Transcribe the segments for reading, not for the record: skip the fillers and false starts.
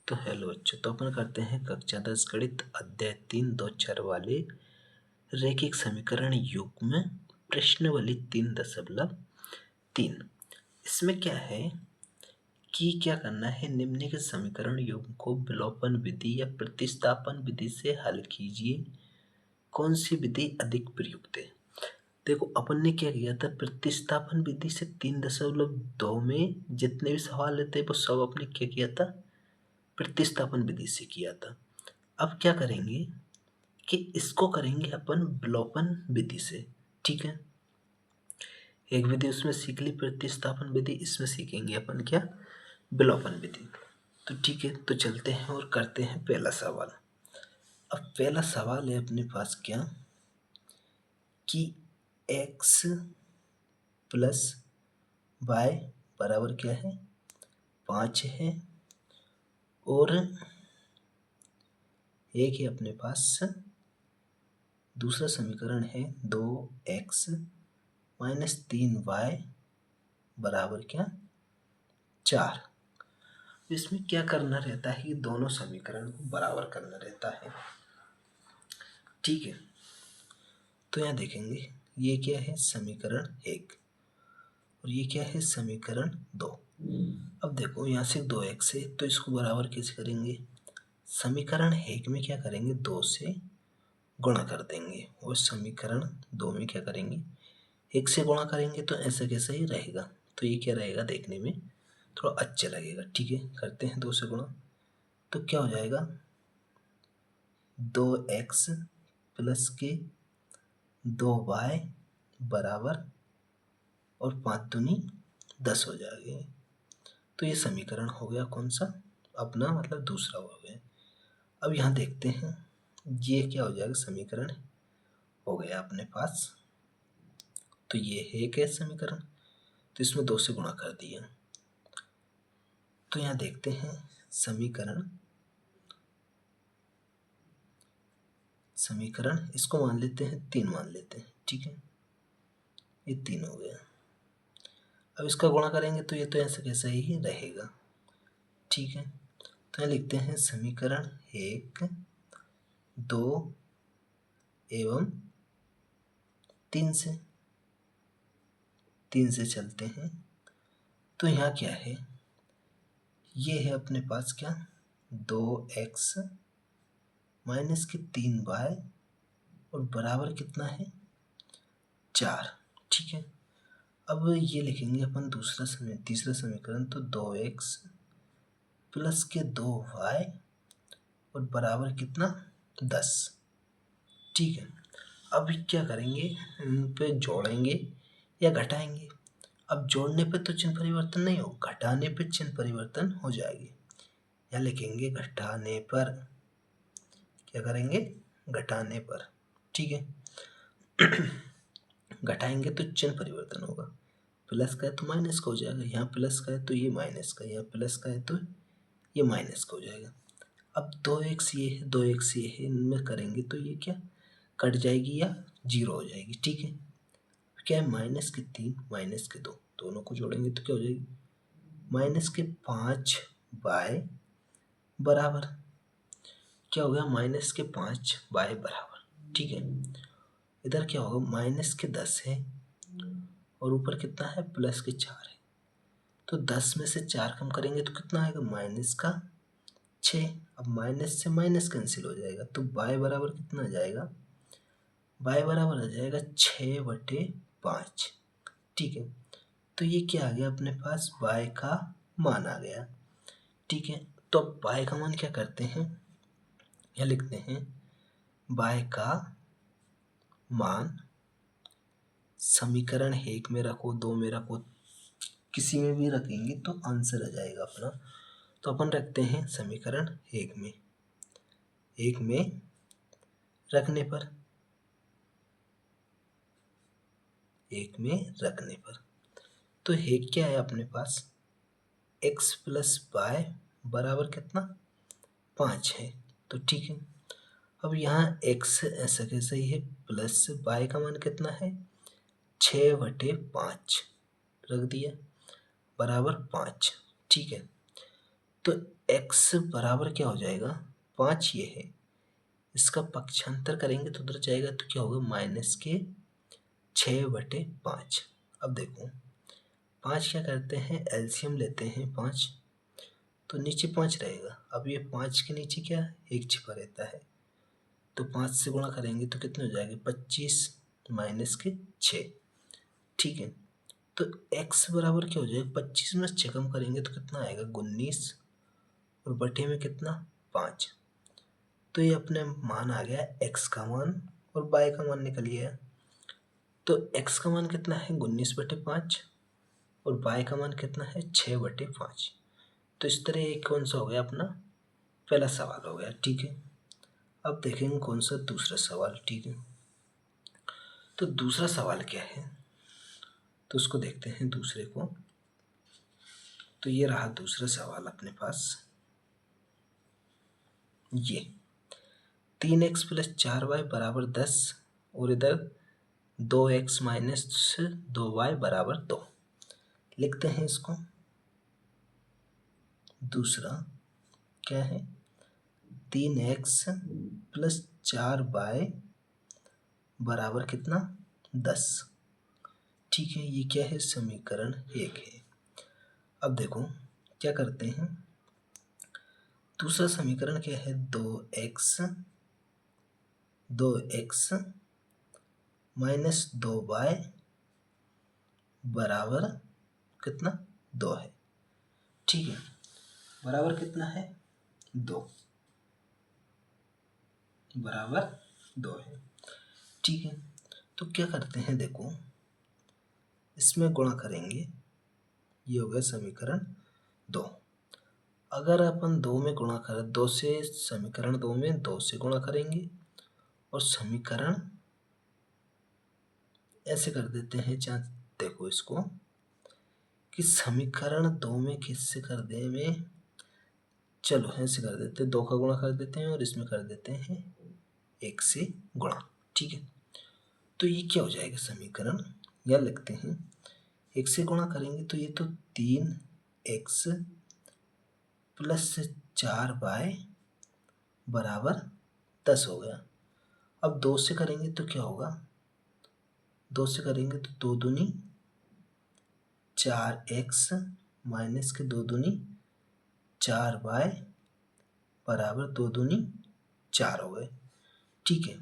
तो हेलो बच्चों, तो अपन करते हैं कक्षा 10 गणित अध्याय 3 दो चर वाले रैखिक समीकरण युग्म प्रश्नावली 3.3। इसमें क्या है कि क्या करना है, निम्नलिखित समीकरण युग्म को विलोपन विधि या प्रतिस्थापन विधि से हल कीजिए। कौन सी विधि अधिक प्रयुक्त है? देखो, अपन ने क्या किया था, प्रतिस्थापन विधि से 3.2 में जितने भी सवाल लेते हैं वो सब अपने क्या किया था, प्रतिस्थापन विधि से किया था। अब क्या करेंगे कि इसको करेंगे अपन विलोपन विधि से। ठीक है, एक विधि उसमें सीख ली प्रतिस्थापन विधि, इसमें सीखेंगे अपन क्या, विलोपन विधि। तो ठीक है, तो चलते हैं और करते हैं पहला सवाल। अब पहला सवाल है अपने पास क्या कि x प्लस वाई बराबर क्या है, 5 है, और एक है अपने पास दूसरा समीकरण है 2x माइनस 3y बराबर क्या, 4। इसमें क्या करना रहता है कि दोनों समीकरण को बराबर करना रहता है। ठीक है, तो यहाँ देखेंगे ये क्या है, समीकरण 1 और ये क्या है, समीकरण 2। अब देखो यहाँ से 2x है तो इसको बराबर कैसे करेंगे, समीकरण 1 में क्या करेंगे, 2 से गुणा कर देंगे, और समीकरण 2 में क्या करेंगे, 1 से गुणा करेंगे। तो ऐसा कैसा ही रहेगा, तो ये क्या रहेगा, देखने में थोड़ा अच्छा लगेगा। ठीक है, करते हैं 2 से गुणा, तो क्या हो जाएगा, 2x प्लस के 2y बराबर और 5 दूनी 10 हो जाएगा। तो ये समीकरण हो गया कौन सा, अपना मतलब दूसरा हो गया। अब यहाँ देखते हैं ये क्या हो जाएगा, समीकरण हो गया अपने पास। तो ये है क्या समीकरण, तो इसमें 2 से गुणा कर दिया। तो यहाँ देखते हैं समीकरण इसको मान लेते हैं 3 मान लेते हैं। ठीक है, ये 3 हो गया। अब इसका गुणा करेंगे तो ये तो ऐसा कैसा ही रहेगा। ठीक है, तो यहाँ लिखते हैं समीकरण 1 2 एवं 3 से चलते हैं। तो यहाँ क्या है, ये है अपने पास क्या, 2x माइनस के 3y और बराबर कितना है, 4। ठीक है, अब ये लिखेंगे अपन तीसरा समीकरण, तो 2x प्लस के 2y और बराबर कितना, 10। ठीक है, अब क्या करेंगे, इन पे जोड़ेंगे या घटाएंगे। अब जोड़ने पे तो चिन्ह परिवर्तन नहीं हो, घटाने पे चिन्ह परिवर्तन हो जाएगी। या लिखेंगे घटाने पर, क्या करेंगे, घटाने पर। ठीक है, घटाएंगे तो चिन्ह परिवर्तन होगा, प्लस का है तो माइनस का हो जाएगा, यहाँ प्लस का है तो ये माइनस का, यहाँ प्लस का है तो ये माइनस का हो जाएगा। अब 2x ये है, 2x ये है, इनमें करेंगे तो ये क्या कट जाएगी या 0 हो जाएगी। ठीक है, क्या है, माइनस के 3 माइनस के 2, दोनों को जोड़ेंगे तो क्या हो जाएगी, माइनस के 5 बाय बराबर क्या हो गया, माइनस के 5 बाय बराबर। ठीक है, इधर क्या होगा, माइनस के 10 है और ऊपर कितना है, प्लस के 4 है। तो 10 में से 4 कम करेंगे तो कितना आएगा, माइनस का 6। अब माइनस से माइनस कैंसिल हो जाएगा, तो बाय बराबर कितना आ जाएगा, बाय बराबर आ जाएगा 6/5। ठीक है, तो ये क्या आ गया अपने पास, बाय का मान आ गया। ठीक है, तो अब बाय का मान क्या करते हैं, या लिखते हैं बाय का मान समीकरण 1 में रखो, 2 में रखो, किसी में भी रखेंगे तो आंसर आ जाएगा अपना। तो अपन रखते हैं समीकरण 1 में, 1 में रखने पर, 1 में रखने पर तो एक क्या है अपने पास, x प्लस वाई बराबर कितना, 5 है। तो ठीक है, अब यहाँ x ऐसा कैसा ही है, प्लस वाई का मान कितना है, 6/5 रख दिया बराबर 5। ठीक है, तो x बराबर क्या हो जाएगा 5 ये है, इसका पक्षांतर करेंगे तो उधर जाएगा तो क्या होगा -6/5। अब देखो 5 क्या करते हैं एलसीएम लेते हैं 5, तो नीचे 5 रहेगा। अब ये 5 के नीचे क्या 1 छिपा रहता है, तो 5 से गुणा करेंगे तो कितने हो जाएंगे 25 -6। ठीक है, तो x बराबर क्या हो जाएगा 25 में 6 कम करेंगे तो कितना आएगा 19 और बटे में कितना 5। तो ये अपने मान आ गया x का मान और y का मान निकल गया। तो x का मान कितना है 19/5 और y का मान कितना है 6/5। तो इस तरह एक कौन सा हो गया अपना पहला सवाल हो गया। ठीक है, अब देखेंगे कौन सा दूसरा सवाल। ठीक है, तो दूसरा सवाल क्या है तो उसको देखते हैं दूसरे को। तो ये रहा दूसरा सवाल अपने पास, ये 3x + 4y = 10 और इधर 2x - 2y = 2। लिखते हैं इसको। दूसरा क्या है 3x + 4y = कितना 10। ठीक है, ये क्या है समीकरण 1 है। अब देखो क्या करते हैं, दूसरा समीकरण क्या है 2x - 2y बराबर कितना 2 है। ठीक है, बराबर कितना है 2, बराबर 2 है। ठीक है, तो क्या करते हैं देखो इसमें गुणा करेंगे, ये हो गया समीकरण 2। अगर अपन 2 में गुणा करें 2 से, समीकरण 2 में 2 से गुणा करेंगे और समीकरण ऐसे कर देते हैं, जहाँ देखो इसको कि समीकरण 2 में किससे कर दें में, चलो ऐसे कर देते हैं 2 का गुणा कर देते हैं और इसमें कर देते हैं 1 से गुणा। ठीक है, तो ये क्या हो जाएगा समीकरण, या लिखते हैं 1 से गुणा करेंगे तो ये तो 3x + 4y = 10 हो गया। अब 2 से करेंगे तो क्या होगा, 2 से करेंगे तो 2 दूनी 4x - 2 दूनी 4y = 2 दूनी 4 हो गए। ठीक है,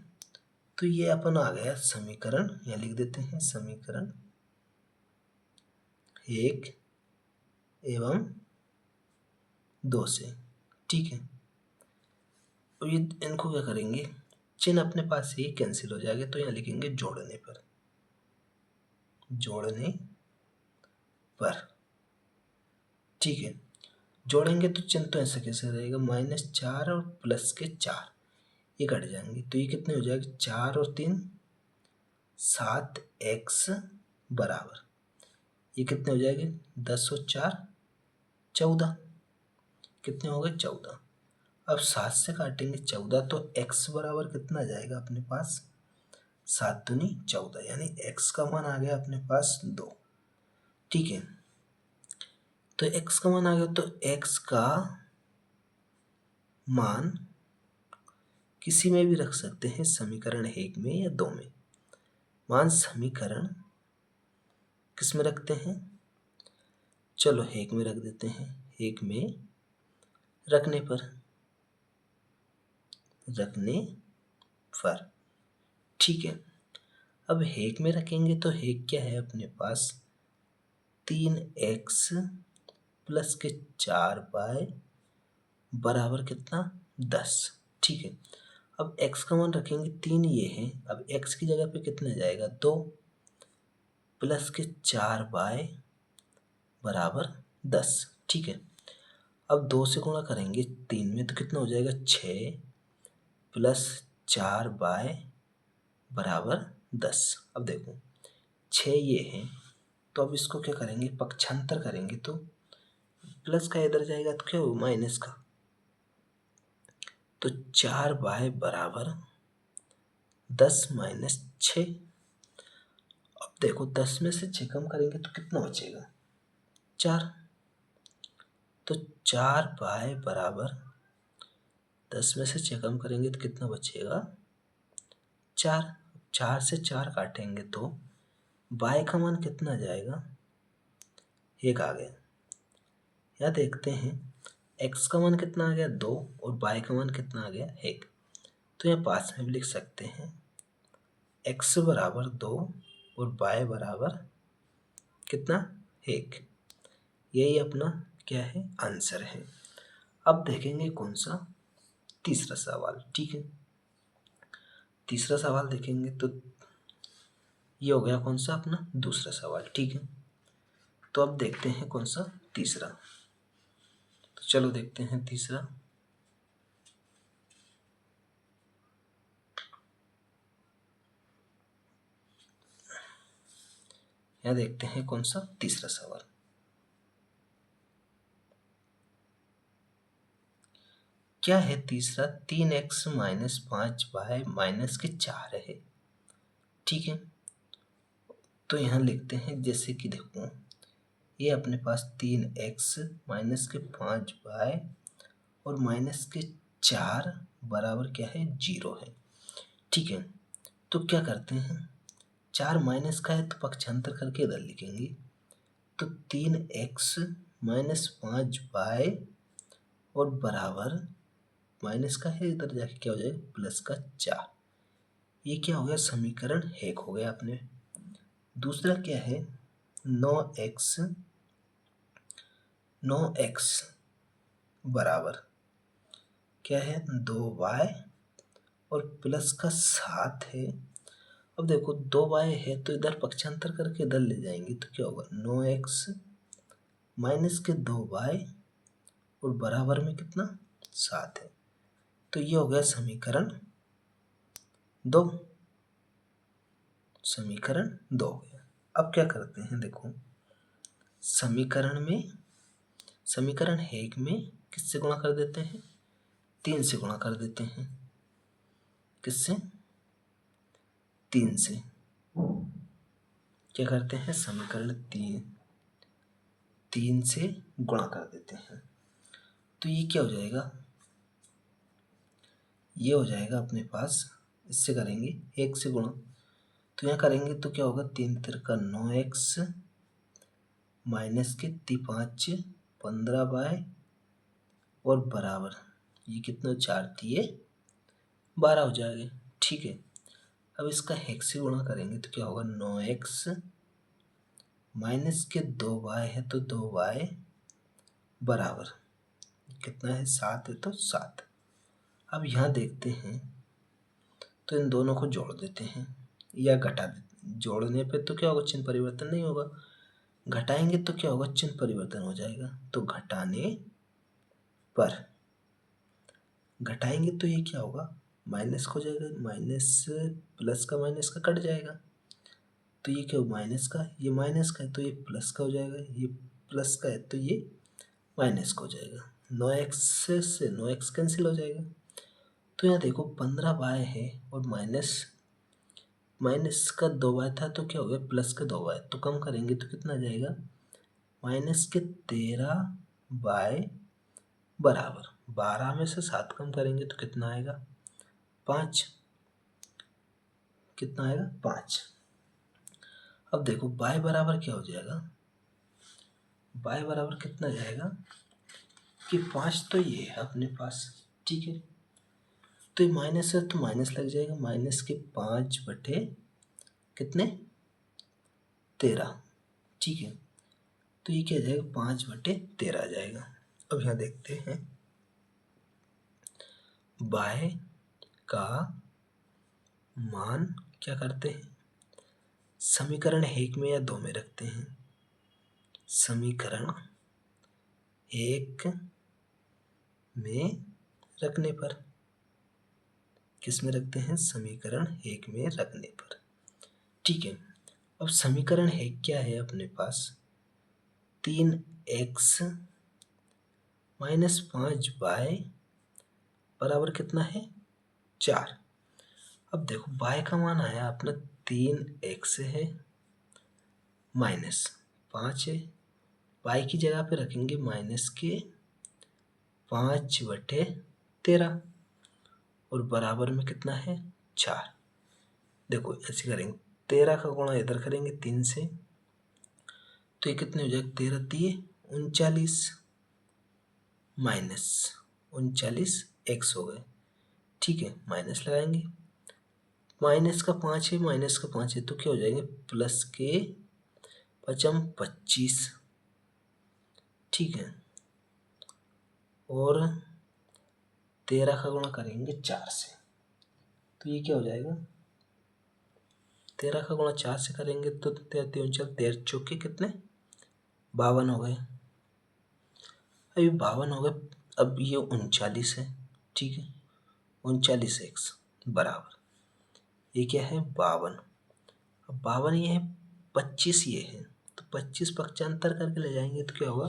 तो ये अपन आ गया समीकरण, या लिख देते हैं समीकरण 1 एवं 2 से। ठीक है, तो ये इनको क्या करेंगे, चिन्ह अपने पास ही कैंसिल हो जाएगा, तो यहाँ लिखेंगे जोड़ने पर, जोड़ने पर। ठीक है, जोड़ेंगे तो चिन्ह तो ऐसा कैसे रहेगा -4 और +4 ये कट जाएंगे, तो ये कितने हो जाएगा 4 और 3 7x बराबर, ये कितने हो जाएंगे 10 और 4 14, कितने हो गए 14। अब 7 से काटेंगे 14 तो x बराबर कितना आ जाएगा अपने पास 7 दूनी 14, यानी x का मान आ गया अपने पास 2। ठीक है, तो x का मान आ गया, तो x का मान किसी में भी रख सकते हैं, समीकरण 1 में या 2 में। मान समीकरण किस में रखते हैं, चलो 1 में रख देते हैं। 1 में रखने पर ठीक है, अब 1 में रखेंगे तो 1 क्या है अपने पास 3x + 4y = कितना 10। ठीक है, अब x का मान रखेंगे 3 ये है, अब x की जगह पे कितना जाएगा 2 + 4y = 10। ठीक है, अब 2 से गुणा करेंगे 3 में तो कितना हो जाएगा 6 + 4y = 10। अब देखो 6 ये है, तो अब इसको क्या करेंगे पक्षांतर करेंगे, तो प्लस का इधर जाएगा तो क्या होगा माइनस का, तो 4y = 10 - 6। अब देखो 10 में से 6 कम करेंगे तो कितना बचेगा 4, तो 4y बराबर 10 में से 6 कम करेंगे तो कितना बचेगा 4। 4 से 4 काटेंगे तो y का मान कितना जाएगा 1 आ गया। यहाँ देखते हैं x का मान कितना आ गया 2 और y का मान कितना आ गया 1। तो यहाँ पास में भी लिख सकते हैं x बराबर 2 और y बराबर कितना 1। यही अपना क्या है आंसर है। अब देखेंगे कौन सा तीसरा सवाल। ठीक है, तीसरा सवाल देखेंगे तो ये हो गया कौन सा अपना दूसरा सवाल। ठीक है, तो अब देखते हैं कौन सा तीसरा। तो चलो देखते हैं तीसरा। यहाँ देखते हैं कौन सा तीसरा सवाल। क्या है तीसरा 3x माइनस 5y माइनस के 4 है। ठीक है, तो यहाँ लिखते हैं जैसे कि देखो ये अपने पास 3x माइनस के 5y और माइनस के 4 बराबर क्या है 0 है। ठीक है, तो क्या करते हैं 4 माइनस का है तो पक्षांतर करके इधर लिखेंगे। तो 3x माइनस 5y और बराबर माइनस का है इधर जाके क्या हो जाएगा प्लस का 4। ये क्या हो गया समीकरण 1 हो गया अपने। दूसरा क्या है 9x बराबर क्या है 2y और प्लस का 7 है। अब देखो 2y है तो इधर पक्षांतर करके इधर ले जाएंगे तो क्या होगा 9x माइनस के 2y और बराबर में कितना 7 है। तो ये हो गया समीकरण 2। समीकरण 2 हो गया। अब क्या करते हैं देखो समीकरण 1 में किससे गुणा कर देते हैं 3 से गुणा कर देते हैं। किससे 3 से। क्या करते हैं समीकरण 3 से गुणा कर देते हैं। तो ये क्या हो जाएगा ये हो जाएगा अपने पास इससे करेंगे 1 से गुणा। तो यहाँ करेंगे तो क्या होगा 3 तिरका 9x माइनस के 5 15y और बराबर ये कितना 4 दिए 12 हो जाएगा। ठीक है, अब इसका 1 से गुणा करेंगे तो क्या होगा 9x माइनस के 2y है तो 2y बराबर कितना है 7 है तो 7। अब यहाँ देखते हैं तो इन दोनों को जोड़ देते हैं या घटा देते। जोड़ने पे तो क्या होगा चिन्ह परिवर्तन नहीं होगा, घटाएंगे तो क्या होगा चिन्ह परिवर्तन हो जाएगा। तो घटाने पर घटाएंगे तो ये क्या होगा माइनस हो जाएगा, माइनस प्लस का माइनस का कट जाएगा। तो ये क्या हो माइनस का ये माइनस का है तो ये प्लस का हो जाएगा, ये प्लस का है तो ये माइनस का हो जाएगा। 9x से 9x कैंसिल हो जाएगा। तो यहाँ देखो 15y है और माइनस का 2y था तो क्या हो गया प्लस का 2y। तो कम करेंगे तो कितना आ जाएगा माइनस के 13y बराबर 12 में से 7 कम करेंगे तो कितना आएगा 5। कितना आएगा 5। अब देखो y बराबर क्या हो जाएगा y बराबर कितना जाएगा कि 5 तो ये है अपने पास। ठीक है, तो ये माइनस है तो माइनस लग जाएगा माइनस के 5 बटे कितने 13। ठीक है, तो ये क्या आ जाएगा 5 बटे 13 आ जाएगा। अब यहाँ देखते हैं y का मान क्या करते हैं समीकरण 1 में या 2 में रखते हैं। समीकरण 1 में रखने पर किस में रखते हैं समीकरण 1 में रखने पर। ठीक है, अब समीकरण 1 क्या है अपने पास 3x माइनस 5y बराबर कितना है 4। अब देखो y का मान आया अपना 3x है माइनस 5 है, y की जगह पे रखेंगे माइनस के 5/13 और बराबर में कितना है 4। देखो ऐसे करेंगे, 13 का गुणा इधर करेंगे 3 से, तो ये कितने हो जाएगा, 13 3 39 माइनस 39 हो गए। ठीक है, माइनस लगाएंगे, माइनस का 5 है, माइनस का 5 है, तो क्या हो जाएंगे, प्लस के 25। ठीक है, और 13 का गुणा करेंगे 4 से, तो ये क्या हो जाएगा, 13 का गुणा 4 से करेंगे तो 13 चौके कितने 52 हो गए। अभी 52 हो गए, अब ये 39 है। ठीक है, 39x बराबर ये क्या है 52। अब 52 ये है, 25 ये है, तो 25 पक्षांतर करके ले जाएंगे तो क्या होगा,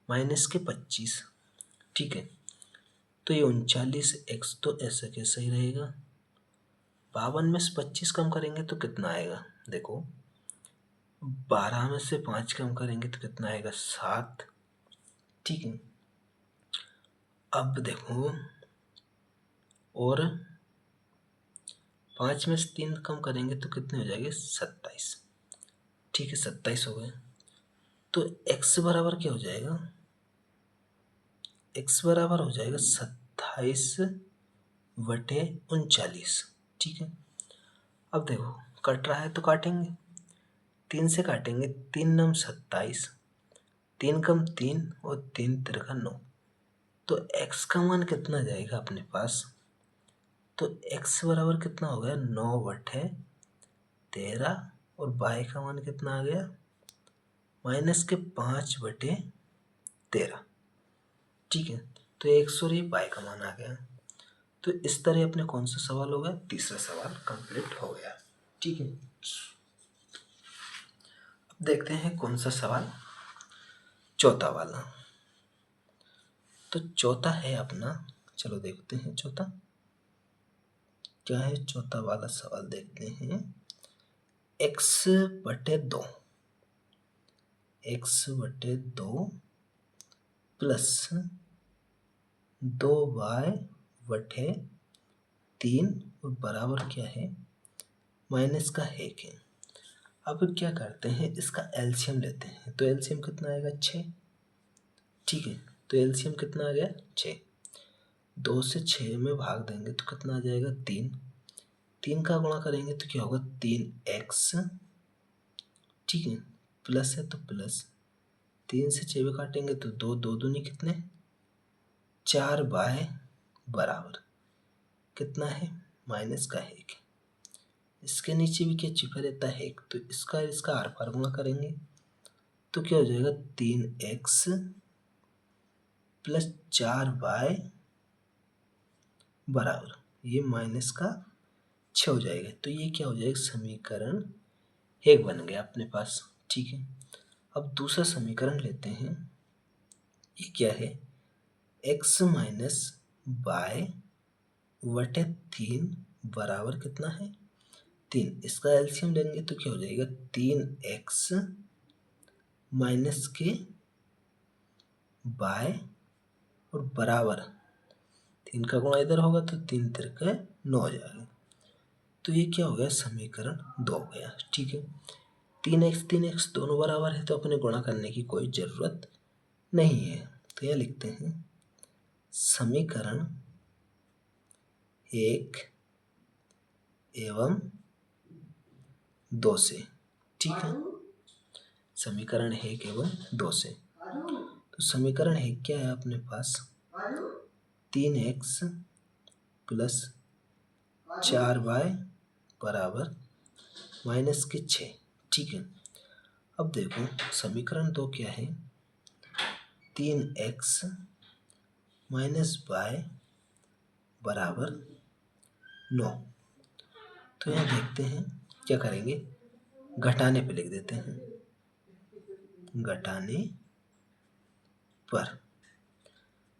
-25। ठीक है, तो ये 39x तो ऐसा कैसा ही रहेगा। 52 में से 25 कम करेंगे तो कितना आएगा, देखो 12 में से 5 कम करेंगे तो कितना आएगा 7। ठीक है, अब देखो, और 5 में से 3 कम करेंगे तो कितने हो जाएंगे 27। ठीक है, 27 हो गए, तो x बराबर क्या हो जाएगा, x बराबर हो जाएगा 27/39। ठीक है, अब देखो कट रहा है तो काटेंगे, 3 से काटेंगे, 3 नम 27, 3 कम 3 और 3 तिरका 9, तो x का मान कितना जाएगा अपने पास, तो x बराबर कितना हो गया 9/13 और y का मान कितना आ गया -5/13। ठीक है, तो x और y का मान आ गया। तो इस तरह अपने कौन सा सवाल हो गया, तीसरा सवाल कंप्लीट हो गया। ठीक है, अब देखते हैं कौन सा सवाल, चौथा वाला। तो चौथा है अपना, चलो देखते हैं चौथा क्या है। चौथा वाला सवाल देखते हैं, x/2 प्लस 2y/3 और बराबर क्या है माइनस का 1 है। अब क्या करते हैं, इसका एलसीएम लेते हैं, तो एलसीएम कितना आएगा 6। ठीक है, तो एलसीएम कितना आ गया 6, 2 से 6 में भाग देंगे तो कितना आ जाएगा 3, 3 का गुणा करेंगे तो क्या होगा 3x। ठीक है, प्लस है तो प्लस, 3 से 6 में काटेंगे तो 2, 2 दूनी कितने 4y बराबर कितना है माइनस का 1। इसके नीचे भी क्या छिपा रहता है 1, तो इसका आर पार गुणा करेंगे तो क्या हो जाएगा 3x प्लस 4y बराबर ये माइनस का 6 हो जाएगा। तो ये क्या हो जाएगा, समीकरण 1 बन गया अपने पास। ठीक है, अब दूसरा समीकरण लेते हैं, ये क्या है x माइनस y/3 बराबर कितना है 3। इसका एलसीएम लेंगे तो क्या हो जाएगा 3x माइनस के y और बराबर 3 का गुणा इधर होगा तो 3 तिरका 9 हो जाएगा। तो ये क्या हो गया, समीकरण 2 हो गया। ठीक है, 3x दोनों बराबर है तो अपने गुणा करने की कोई ज़रूरत नहीं है। तो यह लिखते हैं समीकरण 1 एवं 2 से। ठीक है, समीकरण 1 एवं 2 से, तो समीकरण 1 क्या है अपने पास 3x प्लस 4y बराबर माइनस के 6। ठीक है, अब देखो समीकरण 2 क्या है 3x माइनस y बराबर 9। तो यहाँ देखते हैं क्या करेंगे, घटाने पे लिख देते हैं,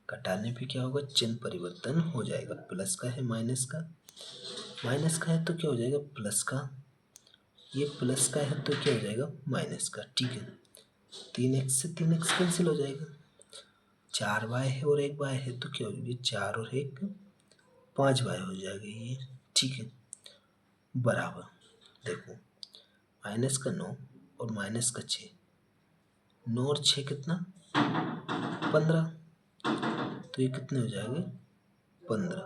घटाने पे क्या होगा, चिन्ह परिवर्तन हो जाएगा, प्लस का है माइनस का है तो क्या हो जाएगा प्लस का, ये प्लस का है तो क्या हो जाएगा माइनस का। ठीक है, 3x से 3x कैंसिल हो जाएगा, 4y है और 1y है, तो क्या होगी 4 और 1 5y हो जाएगी ये। ठीक है, बराबर देखो माइनस का 9 और माइनस का 6, 9 और 6 कितना 15, तो ये कितने हो जाएंगे 15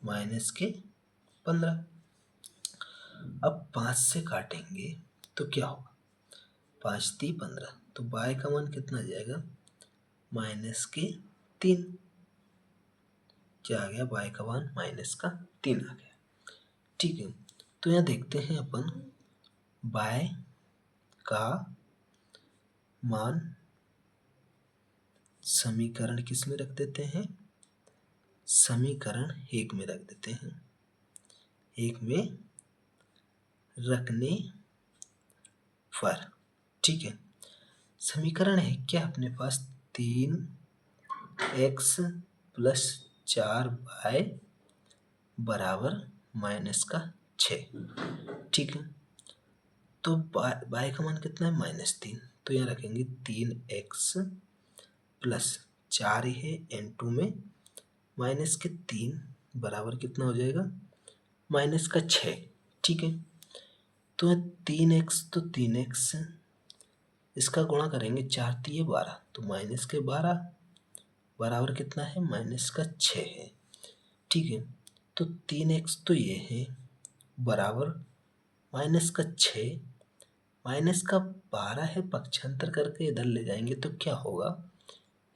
माइनस के 15। अब 5 से काटेंगे तो क्या होगा 5 × 3 = 15, तो y का मान कितना आ जाएगा माइनस के 3। क्या आ गया y का मान माइनस का 3 आ गया। ठीक है, तो यहाँ देखते हैं अपन y का मान समीकरण किस में रख देते हैं, समीकरण 1 में रख देते हैं। 1 में रखने पर ठीक है, समीकरण है क्या अपने पास 3x + 4y बराबर माइनस का 6। ठीक है, तो y का मान कितना है -3, तो यहाँ रखेंगे 3x + 4 है n2 में माइनस के 3 बराबर कितना हो जाएगा माइनस का 6। ठीक है, तो 3x तो 3x, इसका गुणा करेंगे 4 × 3 = 12, तो माइनस के 12 बराबर कितना है माइनस का 6 है। ठीक है, तो 3x तो ये है बराबर माइनस का 6 माइनस का 12 है, पक्षांतर करके इधर ले जाएंगे तो क्या होगा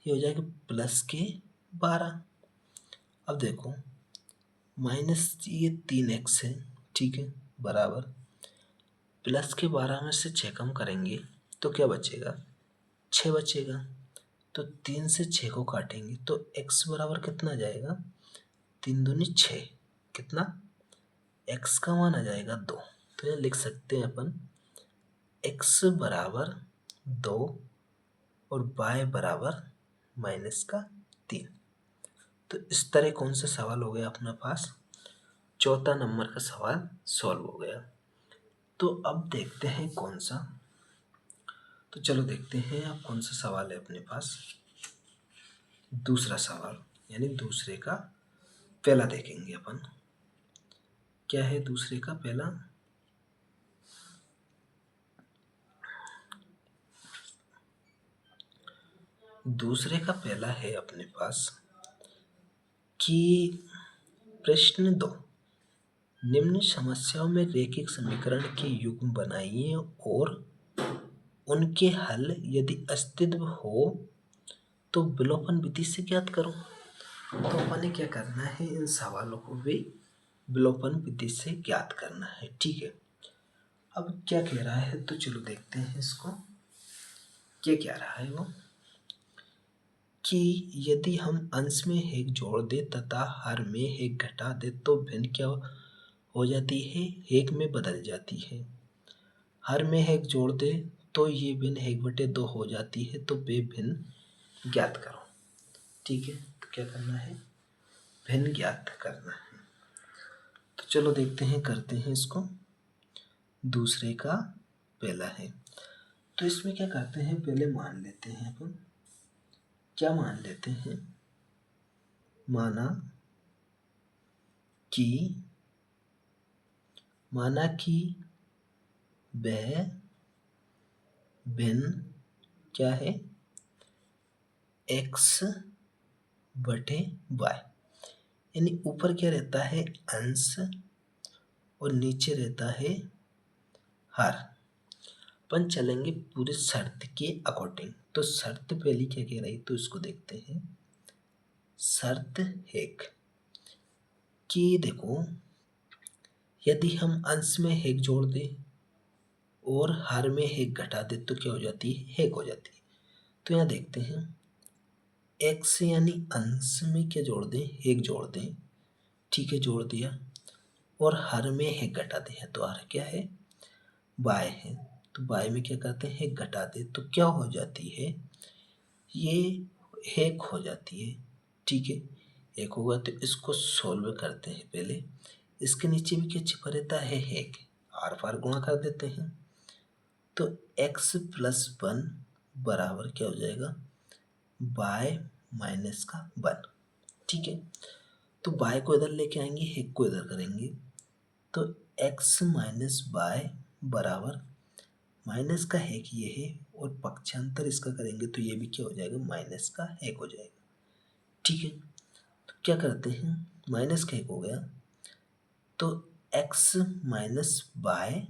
ये हो जाएगा प्लस के 12। अब देखो माइनस ये 3x है, ठीक है, बराबर प्लस के 12 में से 6 कम करेंगे तो क्या बचेगा 6 बचेगा, तो 3 से 6 को काटेंगे तो x बराबर कितना आ जाएगा 3 दूनी 6, कितना x का मान आ जाएगा 2। तो ये लिख सकते हैं अपन x बराबर 2 और y बराबर माइनस का 3। तो इस तरह कौन सा सवाल हो गया अपने पास, चौथा नंबर का सवाल सॉल्व हो गया। तो अब देखते हैं कौन सा, तो चलो देखते हैं अब कौन सा सवाल है अपने पास। दूसरा सवाल यानी दूसरे का पहला देखेंगे अपन, क्या है दूसरे का पहला, दूसरे का पहला है अपने पास कि प्रश्न 2, निम्न समस्याओं में रैखिक समीकरण के युग्म बनाइए और उनके हल यदि अस्तित्व हो तो विलोपन विधि से ज्ञात करो। तो अपन ने क्या करना है, इन सवालों को भी विलोपन विधि से ज्ञात करना है। ठीक है, अब क्या कह रहा है तो चलो देखते हैं इसको, क्या कह रहा है वो कि यदि हम अंश में एक जोड़ दे तथा हर में एक घटा दे तो भिन्न क्या हो जाती है, एक में बदल जाती है। हर में एक जोड़ दे तो ये भिन्न 1/2 हो जाती है, तो वे भिन्न ज्ञात करो। ठीक है, तो क्या करना है भिन्न ज्ञात करना है। तो चलो देखते हैं, करते हैं इसको। दूसरे का पहला है तो इसमें क्या करते हैं, पहले मान लेते हैं अपन, क्या मान लेते हैं, माना कि वह भिन्न क्या है x/y, यानी ऊपर क्या रहता है अंश और नीचे रहता है हर। अपन चलेंगे पूरे शर्त के अकॉर्डिंग, तो शर्त पहली क्या कह रही तो इसको देखते हैं। शर्त 1 कि देखो यदि हम अंश में 1 जोड़ दें और हर में 1 घटा दे तो क्या हो जाती है 1 हो जाती है। तो यहाँ देखते हैं x यानी अंश में क्या जोड़ दें 1 जोड़ दें, ठीक है जोड़ दिया, और हर में 1 घटा दें, तो हर क्या है y है, तो y में क्या करते हैं 1 घटा दे तो क्या हो जाती है ये 1 हो जाती है। ठीक है, 1 होगा तो इसको सोल्व करते हैं। पहले इसके नीचे भी क्या छिपा रहता है 1, आर पार गुणा कर देते हैं, तो x + 1 बराबर क्या हो जाएगा बाय माइनस का 1। ठीक है, तो बाय को इधर लेके आएंगे, हेक को इधर करेंगे, तो x माइनस बाय बराबर माइनस का हेक ये है और पक्षांतर इसका करेंगे तो ये भी क्या हो जाएगा, माइनस का हेक हो जाएगा। ठीक है, तो क्या करते हैं, माइनस का हेक हो गया तो x माइनस बाय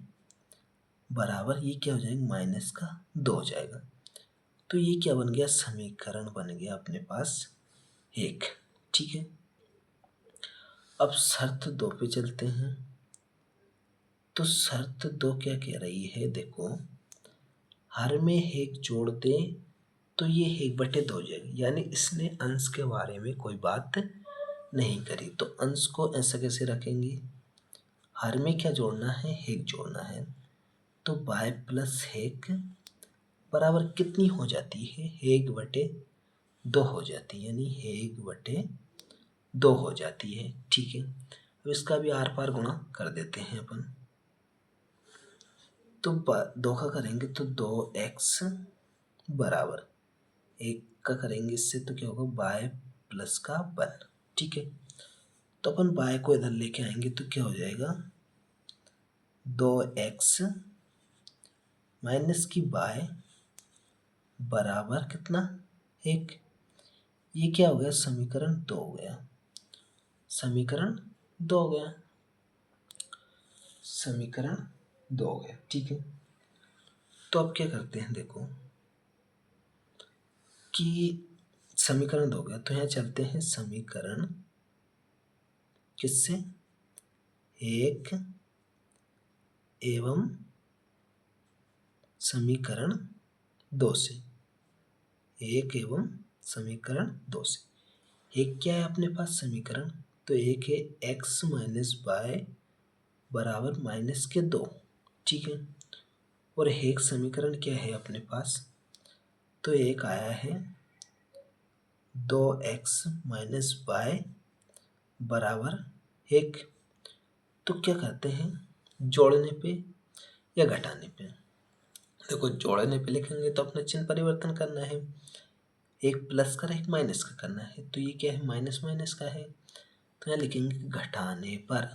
बराबर ये क्या हो जाएगा, माइनस का 2 हो जाएगा। तो ये क्या बन गया, समीकरण बन गया अपने पास 1। ठीक है, अब शर्त 2 पे चलते हैं। तो शर्त 2 क्या कह रही है, देखो हर में हेक जोड़ दे तो ये हेक बटे 2 हो जाएगी, यानी इसने अंश के बारे में कोई बात नहीं करी। तो अंश को ऐसा कैसे रखेंगे, हर में क्या जोड़ना है, हेक जोड़ना है। तो बाय प्लस हेक बराबर कितनी हो जाती है, हेक बटे 2 हो जाती है, यानी हेक बटे 2 हो जाती है। ठीक है, अब इसका भी आर पार गुणा कर देते हैं अपन। तो 2 का करेंगे तो 2x बराबर 1 का करेंगे इससे तो क्या होगा, बाय प्लस का 1। ठीक है, तो अपन बाय को इधर लेके आएंगे तो क्या हो जाएगा, 2x माइनस की बाय बराबर कितना, 1। ये क्या हो गया, समीकरण 2 हो गया, समीकरण 2 हो गया, समीकरण 2 हो गया। ठीक है, तो अब क्या करते हैं, देखो कि समीकरण 2 हो गया तो यहाँ चलते हैं समीकरण किससे, 1 एवं समीकरण 2 से, 1 एवं समीकरण 2 से। एक क्या है अपने पास समीकरण, तो एक है x माइनस बाय बराबर माइनस के 2। ठीक है, और एक समीकरण क्या है अपने पास, तो एक आया है 2x माइनस बाय बराबर 1। तो क्या करते हैं, जोड़ने पे या घटाने पे, देखो जोड़ने पे लिखेंगे तो अपना चिन्ह परिवर्तन करना है, एक प्लस का एक माइनस का करना है। तो ये क्या है, माइनस माइनस का है, तो यहाँ लिखेंगे घटाने पर,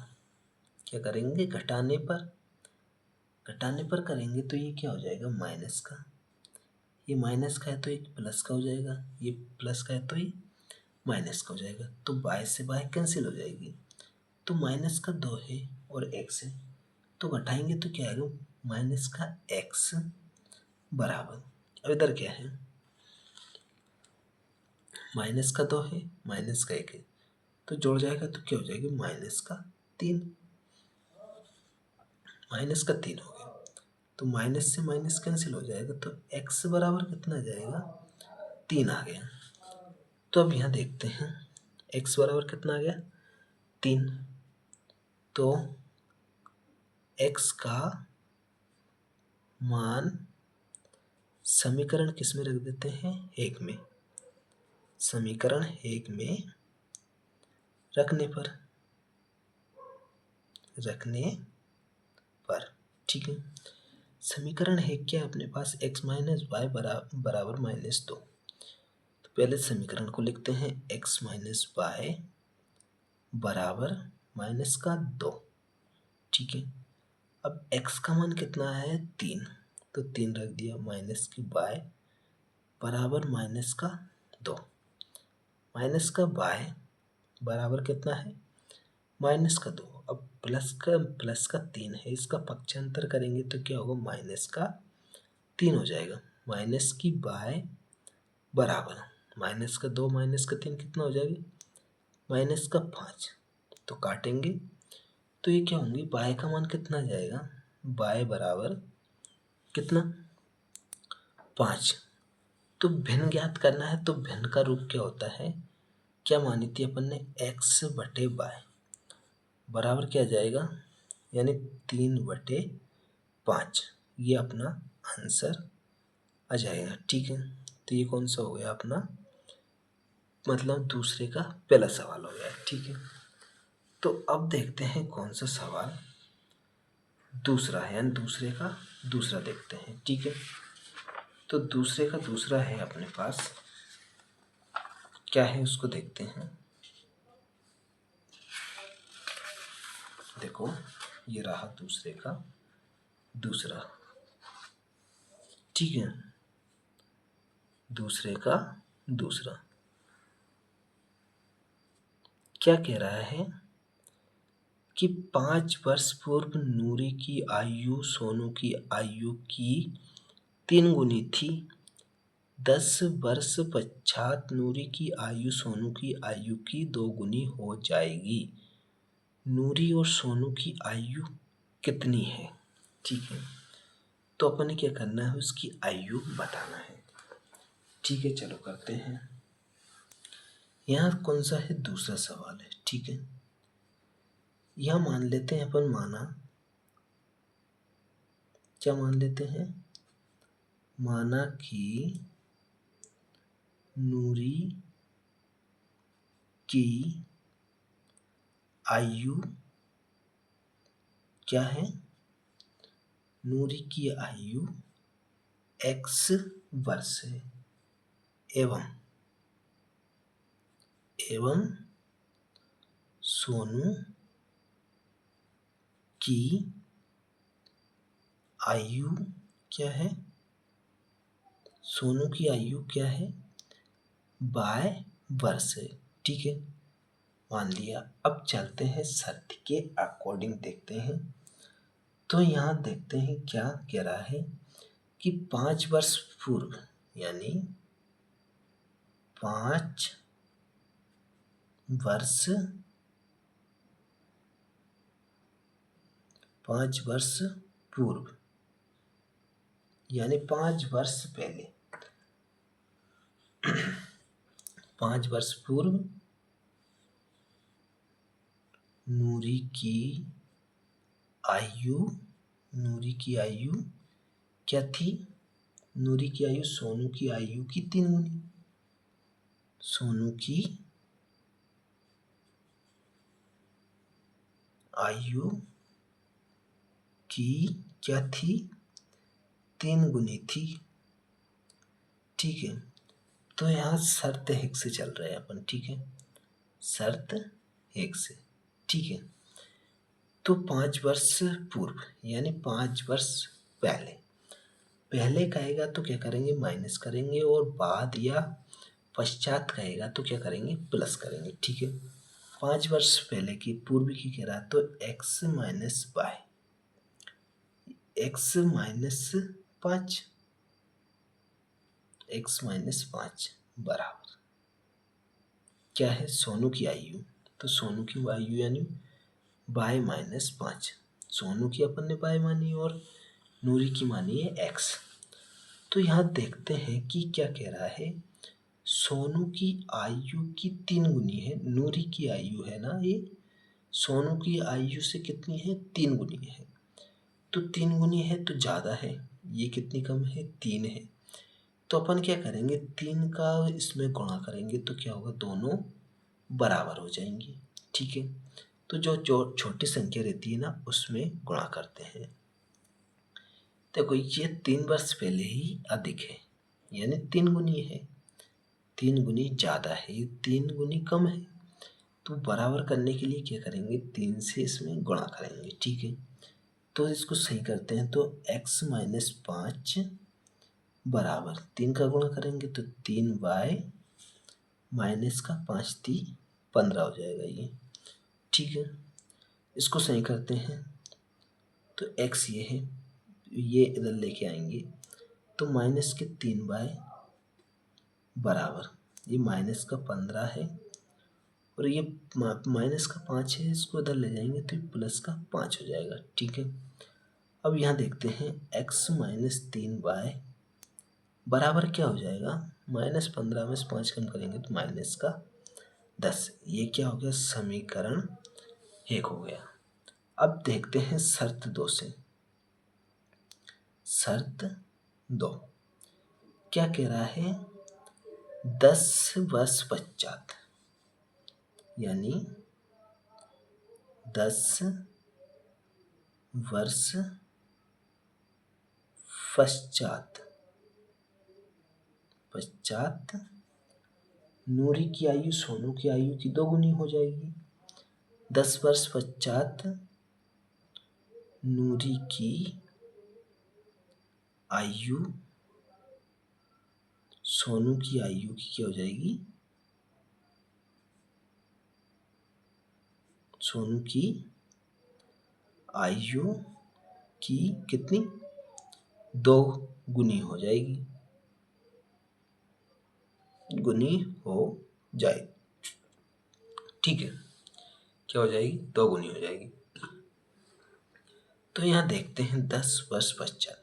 क्या करेंगे, घटाने पर, घटाने पर करेंगे तो ये क्या हो जाएगा, माइनस का, ये माइनस का है तो एक प्लस का हो जाएगा, ये प्लस का है तो ये माइनस का हो जाएगा। तो बाय से बाय कैंसिल हो जाएगी, तो माइनस का 2 है और x है, तो घटाएंगे तो क्या आएगा, माइनस का x बराबर, अब इधर क्या है, माइनस का 2 है, माइनस का 1 है, तो जोड़ जाएगा तो क्या हो जाएगा, माइनस का 3, माइनस का 3 हो गया। तो माइनस से माइनस कैंसिल हो जाएगा तो x बराबर कितना आ जाएगा, 3 आ गया। तो अब यहाँ देखते हैं x बराबर कितना आ गया, 3। तो x का मान समीकरण किस में रख देते हैं, 1 में, समीकरण 1 में रखने पर, ठीक है। समीकरण 1 क्या है अपने पास, x माइनस वाई बराबर माइनस 2। तो पहले समीकरण को लिखते हैं, x माइनस वाई बराबर माइनस का 2। ठीक है, अब x का मान कितना है, 3, तो 3 रख दिया, माइनस की वाई बराबर माइनस का 2, माइनस का वाई बराबर कितना है, माइनस का 2। अब प्लस का 3 है, इसका पक्षांतर करेंगे तो क्या होगा, माइनस का 3 हो जाएगा। माइनस की बाय बराबर माइनस का 2 माइनस का 3 कितना हो जाएगा, माइनस का 5। तो काटेंगे तो ये क्या होंगी, बाय का मान कितना जाएगा, बाय बराबर कितना, 5। तो भिन्न ज्ञात करना है, तो भिन्न का रूप क्या होता है, क्या मानी थी अपन ने, x बटे बाय बराबर क्या जाएगा, यानी 3/5, ये अपना आंसर आ जाएगा। ठीक है, तो ये कौन सा हो गया अपना, मतलब दूसरे का पहला सवाल हो गया। ठीक है, तो अब देखते हैं कौन सा सवाल दूसरा है, यानी दूसरे का दूसरा देखते हैं। ठीक है, तो दूसरे का दूसरा है अपने पास क्या है उसको देखते हैं। देखो ये रहा दूसरे का दूसरा, ठीक है, दूसरे का दूसरा। क्या कह रहा है कि 5 वर्ष पूर्व नूरी की आयु सोनू की आयु की 3 गुनी थी। 10 वर्ष पश्चात नूरी की आयु सोनू की आयु की 2 गुनी हो जाएगी। नूरी और सोनू की आयु कितनी है? ठीक है, तो अपन ने क्या करना है, उसकी आयु बताना है। ठीक है, चलो करते हैं। यहाँ कौन सा है, दूसरा सवाल है। ठीक है, यहाँ मान लेते हैं अपन, माना क्या मान लेते हैं, माना कि नूरी की आयु क्या है, नूरी की आयु x वर्ष है एवं सोनू की आयु क्या है, सोनू की आयु क्या है, बाय वर्ष है। ठीक है, मान लिया। अब चलते हैं शर्त के अकॉर्डिंग देखते हैं। तो यहाँ देखते हैं क्या कह रहा है कि 5 वर्ष पूर्व, यानी 5 वर्ष 5 वर्ष पूर्व, यानी 5 वर्ष पहले, 5 वर्ष पूर्व नूरी की आयु क्या थी, नूरी की आयु सोनू की आयु की 3 गुनी, सोनू की आयु की क्या थी, 3 गुनी थी। ठीक है, तो यहाँ शर्त 1 से चल रहे हैं अपन। ठीक है, शर्त 1 से। ठीक है, तो 5 वर्ष पूर्व यानी 5 वर्ष पहले, पहले कहेगा तो क्या करेंगे, माइनस करेंगे, और बाद या पश्चात कहेगा तो क्या करेंगे, प्लस करेंगे। ठीक है, 5 वर्ष पहले की पूर्व की कह रहा, तो x minus by x minus 5 बराबर क्या है, सोनू की आयु, तो सोनू की आयु यानी बाय माइनस 5, सोनू की अपन ने बाय मानी और नूरी की मानी है x। तो यहाँ देखते हैं कि क्या कह रहा है, सोनू की आयु की 3 गुनी है, नूरी की आयु है ना, ये सोनू की आयु से कितनी है, 3 गुनी है। तो 3 गुनी है तो ज़्यादा है, ये कितनी कम है, 3 है। तो अपन क्या करेंगे, 3 का इसमें गुणा करेंगे तो क्या होगा, दोनों बराबर हो जाएंगी। ठीक है, तो जो छोटी संख्या रहती है ना, उसमें गुणा करते हैं। देखो ये 3 वर्ष पहले ही अधिक है, यानी 3 गुनी है, 3 गुनी ज़्यादा है, 3 गुनी कम है। तो बराबर करने के लिए क्या करेंगे, 3 से इसमें गुणा करेंगे। ठीक है, तो इसको सही करते हैं, तो x माइनस 5 बराबर 3 का गुणा करेंगे तो 3y माइनस का 5×3 = 15 हो जाएगा ये। ठीक है, इसको सही करते हैं, तो x ये है, ये इधर लेके आएंगे तो माइनस के 3y बराबर, ये माइनस का 15 है और ये माइनस का 5 है, इसको इधर ले जाएंगे तो ये प्लस का 5 हो जाएगा। ठीक है, अब यहाँ देखते हैं x माइनस 3y बराबर क्या हो जाएगा, -15 में से 5 कम करेंगे तो माइनस का 10। ये क्या हो गया, समीकरण 1 हो गया। अब देखते हैं शर्त 2 से। शर्त 2 क्या कह रहा है, 10 वर्ष पश्चात, यानी 10 वर्ष पश्चात नूरी की आयु सोनू की आयु की 2 गुनी हो जाएगी। 10 वर्ष पश्चात नूरी की आयु सोनू की आयु की क्या हो जाएगी? सोनू की आयु की कितनी? 2 गुनी हो जाएगी, गुनी हो जाएगी। ठीक है, क्या हो जाएगी? 2 गुनी हो जाएगी। तो यहाँ देखते हैं 10 वर्ष पश्चात,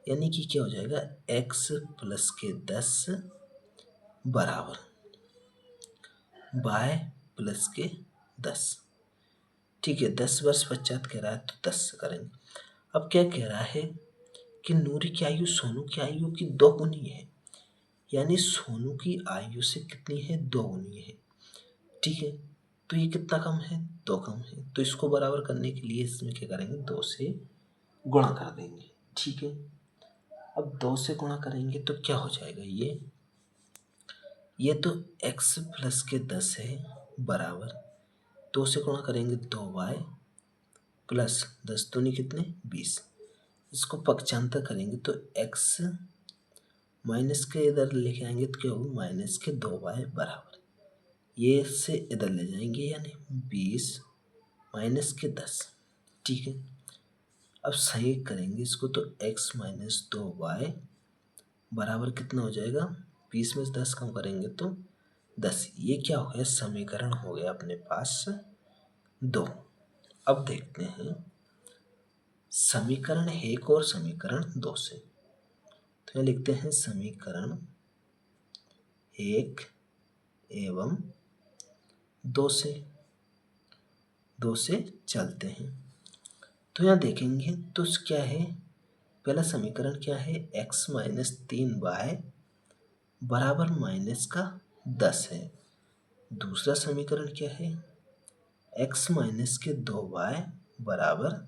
यानी कि क्या हो जाएगा? x प्लस के 10 बराबर y प्लस के 10। ठीक है, 10 वर्ष पश्चात कह रहा है तो 10 से करेंगे। अब क्या कह रहा है कि नूरी की आयु सोनू की आयु की 2 गुनी है, यानी सोनू की आयु से कितनी है? 2 गुनी है। ठीक है, तो ये कितना कम है? 2 कम है। तो इसको बराबर करने के लिए इसमें क्या करेंगे? 2 से गुणा कर देंगे। ठीक है, अब 2 से गुणा करेंगे तो क्या हो जाएगा? ये तो x प्लस के 10 है बराबर 2 से गुणा करेंगे 2y प्लस 10 दूनी कितने? 20। इसको पक्षांतर करेंगे तो x माइनस के इधर लेके आएंगे तो क्या होगा? माइनस के 2y बराबर, ये से इधर ले जाएंगे यानी 20 माइनस के 10। ठीक है, अब सही करेंगे इसको तो x माइनस 2y बराबर कितना हो जाएगा? 20 में से 10 कम करेंगे तो 10। ये क्या हो गया? समीकरण हो गया अपने पास 2। अब देखते हैं समीकरण 1 और समीकरण 2 से। तो यहाँ लिखते हैं समीकरण 1 एवं 2 से चलते हैं। तो यहाँ देखेंगे तो क्या है? पहला समीकरण क्या है? x माइनस 3y बराबर माइनस का 10 है। दूसरा समीकरण क्या है? x माइनस के 2y बराबर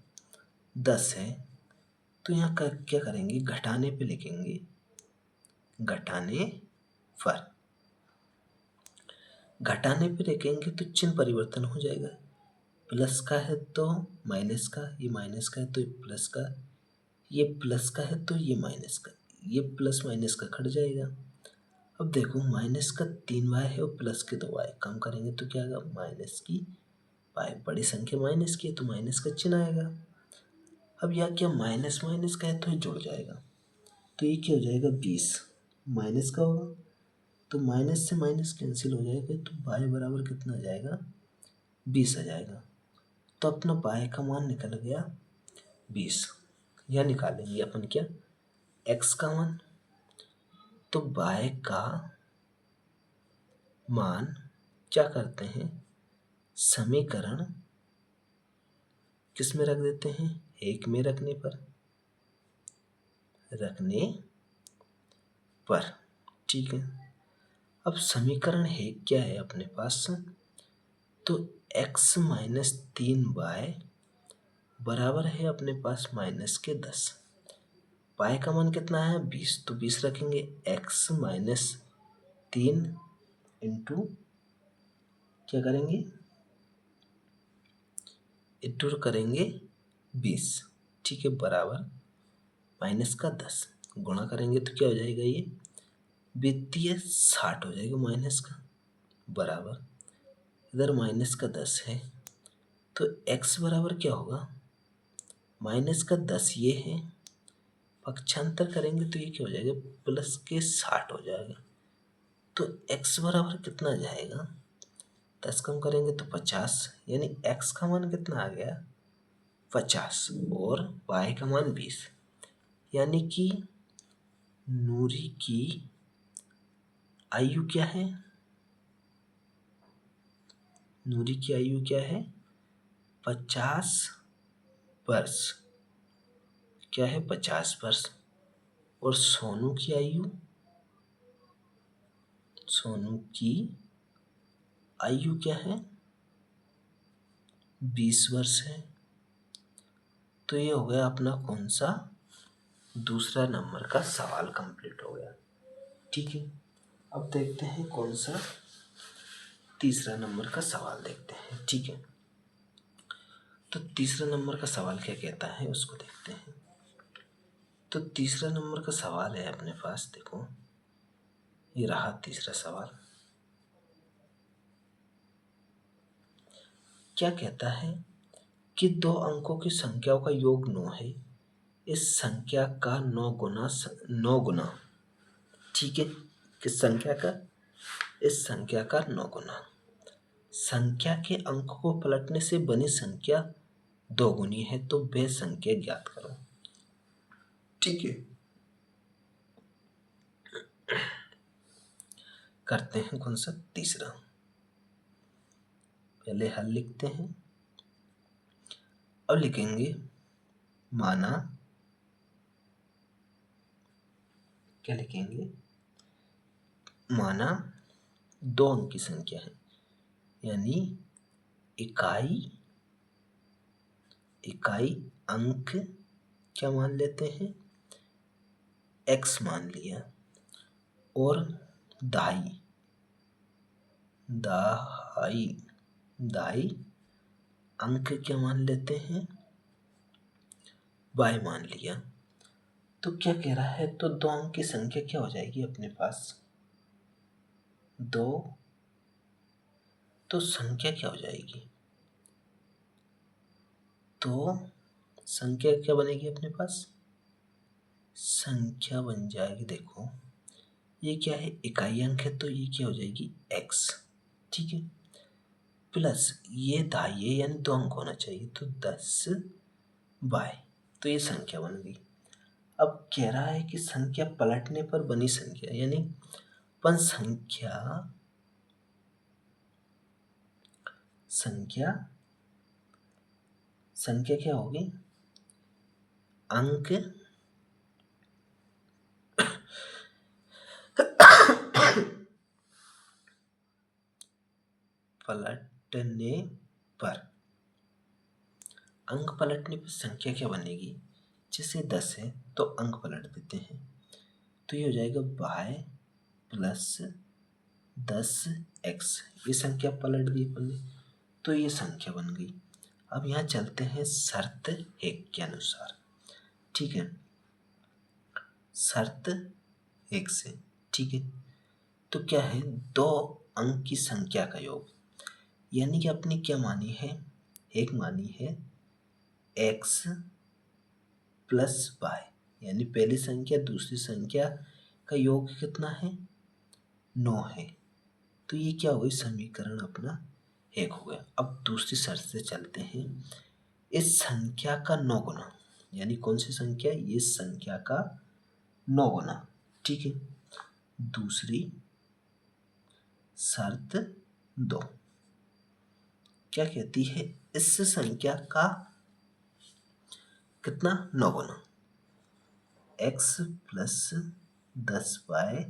10 है। तो यहाँ क्या करेंगे? घटाने पे लिखेंगे, घटाने पर। घटाने पे लिखेंगे तो चिन्ह परिवर्तन हो जाएगा। प्लस का है तो माइनस का, ये माइनस का है तो प्लस का, ये प्लस का है तो ये माइनस का, ये प्लस माइनस का कट जाएगा। अब देखो माइनस का 3y है और प्लस के 2y, कम करेंगे तो क्या आएगा? माइनस की y। बड़ी संख्या माइनस की है तो माइनस का चिन्ह आएगा। अब यह क्या? माइनस माइनस का है तो ये जुड़ जाएगा, तो ये क्या हो जाएगा? 20 माइनस का होगा तो माइनस से माइनस कैंसिल हो जाएगा, तो y बराबर कितना आ जाएगा? 20 आ जाएगा। तो अपना y का मान निकल गया 20। यह निकालेंगे अपन क्या? x का मान। तो y का मान क्या करते हैं? समीकरण किस में रख देते हैं? 1 में रखने पर। ठीक है, अब समीकरण है क्या है अपने पास? तो x माइनस 3y बराबर है अपने पास माइनस के 10। y का मान कितना है? 20, तो 20 रखेंगे। x माइनस 3 इंटू क्या करेंगे? इंटू करेंगे 20। ठीक है, बराबर माइनस का 10 गुणा करेंगे तो क्या हो जाएगा? ये वित्तीय 60 हो जाएगा माइनस का, बराबर इधर माइनस का 10 है तो x बराबर क्या होगा? माइनस का 10 ये है, पक्षांतर करेंगे तो ये क्या हो जाएगा? प्लस के 60 हो जाएगा। तो x बराबर कितना आ जाएगा? 10 कम करेंगे तो 50, यानी x का मान कितना आ गया? 50 और y का मान 20। यानी कि नूरी की आयु क्या है? नूरी की आयु क्या है? 50 वर्ष। क्या है? 50 वर्ष। और सोनू की आयु, सोनू की आयु क्या है? 20 वर्ष है। तो ये हो गया अपना कौन सा? दूसरा नंबर का सवाल कंप्लीट हो गया। ठीक है, अब देखते हैं कौन सा तीसरा नंबर का सवाल देखते हैं। ठीक है, तो तीसरा नंबर का सवाल क्या कहता है उसको देखते हैं। तो तीसरा नंबर का सवाल है अपने पास, देखो ये रहा तीसरा सवाल। क्या कहता है कि दो अंकों की संख्याओं का योग 9 है। इस संख्या का 9 गुना, ठीक है, किस संख्या का? इस संख्या का 9 गुना। संख्या के अंक को पलटने से बनी संख्या 2 गुनी है, तो वह संख्या ज्ञात करो। ठीक है, करते हैं कौन सा? तीसरा। पहले हल लिखते हैं। अब लिखेंगे माना, क्या लिखेंगे? माना दो अंक की संख्या है, यानी इकाई अंक क्या मान लेते हैं? x मान लिया, और दहाई अंक क्या मान लेते हैं? y मान लिया। तो क्या कह रहा है? तो दो अंक की संख्या क्या हो जाएगी अपने पास? दो, तो संख्या क्या हो जाएगी? तो संख्या क्या बनेगी अपने पास? संख्या बन जाएगी, देखो ये क्या है? इकाई अंक है, तो ये क्या हो जाएगी? x। ठीक है, प्लस ये दहाई है, यानी दो अंक होना चाहिए, तो 10/, तो ये संख्या बन गई। अब कह रहा है कि संख्या पलटने पर बनी संख्या, यानी अपन संख्या क्या होगी? अंक पलटने पर, अंक पलटने पर संख्या क्या बनेगी? जैसे 10 है तो अंक पलट देते हैं, तो ये हो जाएगा y प्लस 10x। ये संख्या पलट दी अपन ने, तो ये संख्या बन गई। अब यहाँ चलते हैं शर्त 1 के अनुसार। ठीक है, शर्त 1 से, ठीक है, तो क्या है? दो अंक की संख्या का योग, यानी कि अपनी क्या मानी है? एक मानी है x प्लस y, यानी पहली संख्या दूसरी संख्या का योग कितना है? 9 है। तो ये क्या हो गई? समीकरण अपना 1 हो गया। अब दूसरी शर्त से चलते हैं। इस संख्या का 9 गुना, यानी कौन सी संख्या? ये संख्या का 9 गुना। ठीक है, दूसरी शर्त 2 क्या कहती है? इस संख्या का कितना? 9 गुना, x प्लस 10y,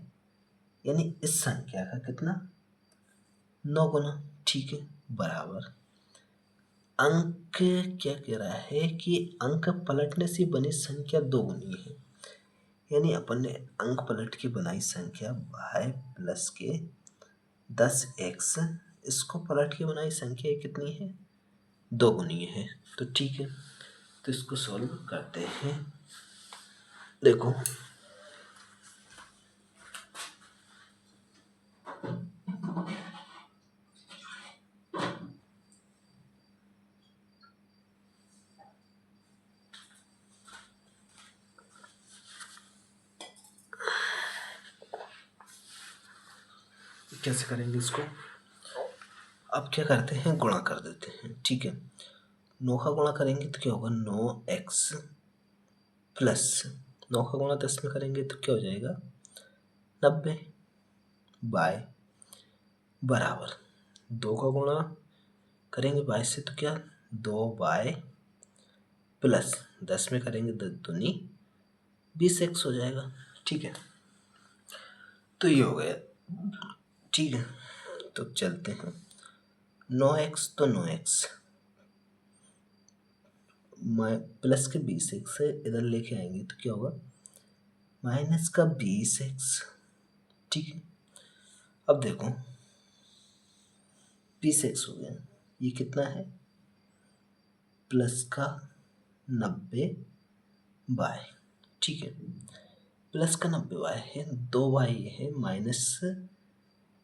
यानी इस संख्या का कितना? 9 गुना। ठीक है, बराबर अंक क्या कह रहा है कि अंक पलटने से बनी संख्या 2 गुनी है, यानी अपन ने अंक पलट के बनाई संख्या y प्लस के 10x, इसको पलट के बनाई संख्या कितनी है? 2 गुनी है। तो ठीक है, तो इसको सॉल्व करते हैं। देखो कैसे करेंगे इसको। अब क्या करते हैं? गुणा कर देते हैं। ठीक है, 9 का गुणा करेंगे तो क्या होगा? 9x प्लस 9 का गुणा 10 में करेंगे तो क्या हो जाएगा? 90 बाय बराबर 2 का गुणा करेंगे 22 से तो क्या? 2 प्लस 10 में करेंगे 10 दूनी 20x हो जाएगा। ठीक है, तो ये हो गया। ठीक है, तो चलते हैं 9x, तो 9x प्लस के 20x से इधर लेके आएंगे तो क्या होगा? माइनस का 20x। ठीक है, अब देखो 20x हो गया, ये कितना है प्लस का 90y, ठीक है। प्लस का 90y है, 2y है, माइनस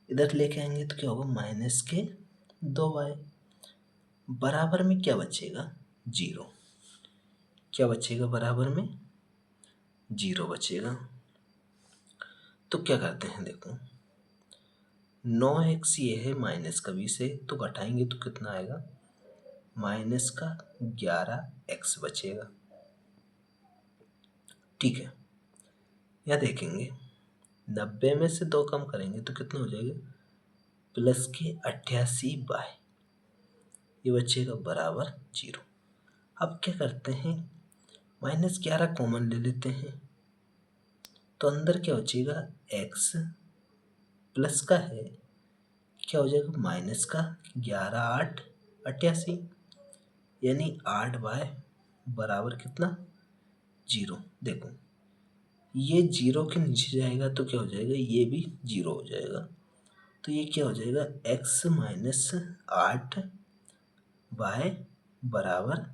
इधर लेके आएंगे तो क्या होगा माइनस के 2y, बराबर में क्या बचेगा 0, क्या बचेगा बराबर में 0 बचेगा। तो क्या करते हैं देखो 9x ये है माइनस का 20 है, तो घटाएंगे तो कितना आएगा माइनस का 11x बचेगा, ठीक है। या देखेंगे 90 में से 2 कम करेंगे तो कितना हो जाएगा प्लस के 88y, ये बचेगा बराबर 0। अब क्या करते हैं -11 कॉमन ले लेते हैं, तो अंदर क्या बचेगा x प्लस का है, क्या हो जाएगा माइनस का 11 8 88, यानी 8y बराबर कितना 0। देखो ये 0 के नीचे जाएगा तो क्या हो जाएगा ये भी 0 हो जाएगा, तो ये क्या हो जाएगा x माइनस 8y बराबर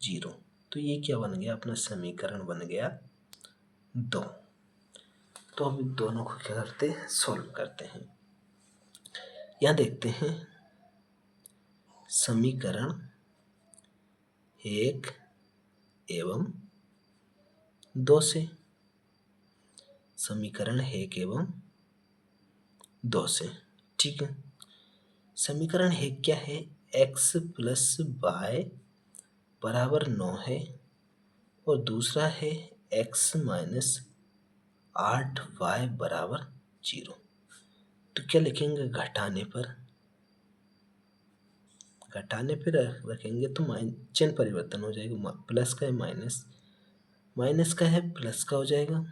0। तो ये क्या बन गया अपना समीकरण बन गया 2। तो अब इन दोनों को क्या करते हैं सॉल्व करते हैं। यहाँ देखते हैं समीकरण 1 एवं 2 से, समीकरण 1 एवं 2 से, ठीक है। समीकरण 1 क्या है x प्लस y बराबर 9 है, और दूसरा है x माइनस 8y बराबर 0। तो क्या लिखेंगे घटाने पर रखेंगे तो चिन्ह परिवर्तन हो जाएगा, प्लस का है माइनस, माइनस का है प्लस का हो जाएगा,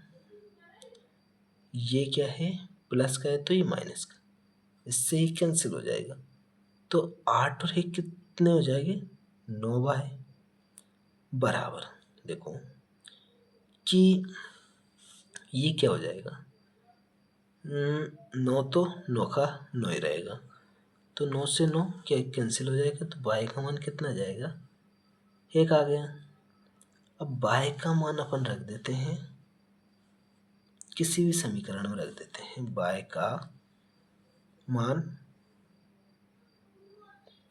ये क्या है प्लस का है तो ये माइनस का, इससे ही कैंसिल हो जाएगा। तो 8 और 1 कितने हो जाएंगे 9y बराबर, देखो कि ये क्या हो जाएगा 9 तो 9 का 9 ही रहेगा, तो 9 से 9 क्या कैंसिल हो जाएगा, तो y का मान कितना जाएगा 1 आ गया। अब y का मान अपन रख देते हैं किसी भी समीकरण में रख देते हैं, y का मान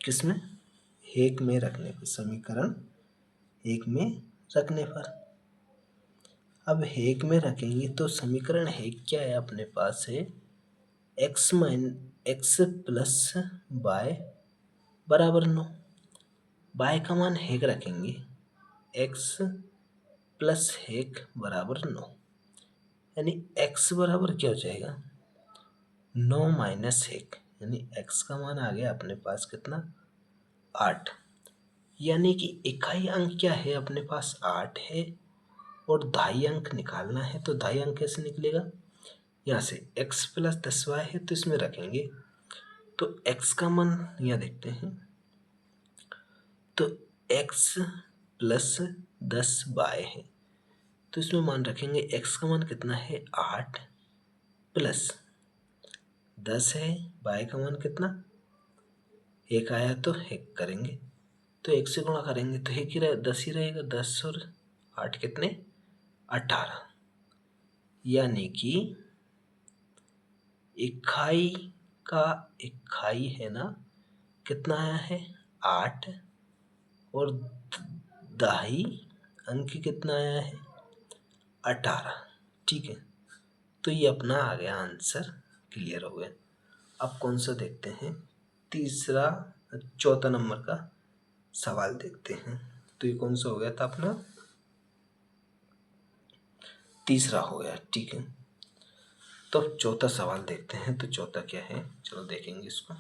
किसमें 1 में रखने पर, समीकरण 1 में रखने पर। अब 1 में रखेंगे तो समीकरण 1 क्या है अपने पास है x प्लस y बराबर 9, y का मान 1 रखेंगे, x प्लस 1 बराबर 9, यानी x बराबर क्या हो जाएगा 9 माइनस 1, यानी x का मान आ गया अपने पास कितना 8, यानी कि इकाई अंक क्या है अपने पास 8 है, और दाई अंक निकालना है, तो दाई अंक कैसे निकलेगा यहाँ से x प्लस 10y है तो इसमें रखेंगे, तो x का मान यहाँ देखते हैं, तो x प्लस 10y है तो इसमें मान रखेंगे x का मान कितना है 8 प्लस 10 है, y का मान कितना 1 आया तो 1 करेंगे, तो 1 से गुणा करेंगे तो 1 ही 10 ही रहेगा, 10 और 8 कितने 18, यानी कि इकाई है ना कितना आया है 8, और दाई अंक कितना आया है 18, ठीक है। तो ये अपना आ गया आंसर, क्लियर हो गया। अब कौन सा देखते हैं चौथा नंबर का सवाल देखते हैं, तो ये कौन सा हो गया था अपना तीसरा हो गया, ठीक है। तो चौथा सवाल देखते हैं, तो चौथा क्या है चलो देखेंगे इसको,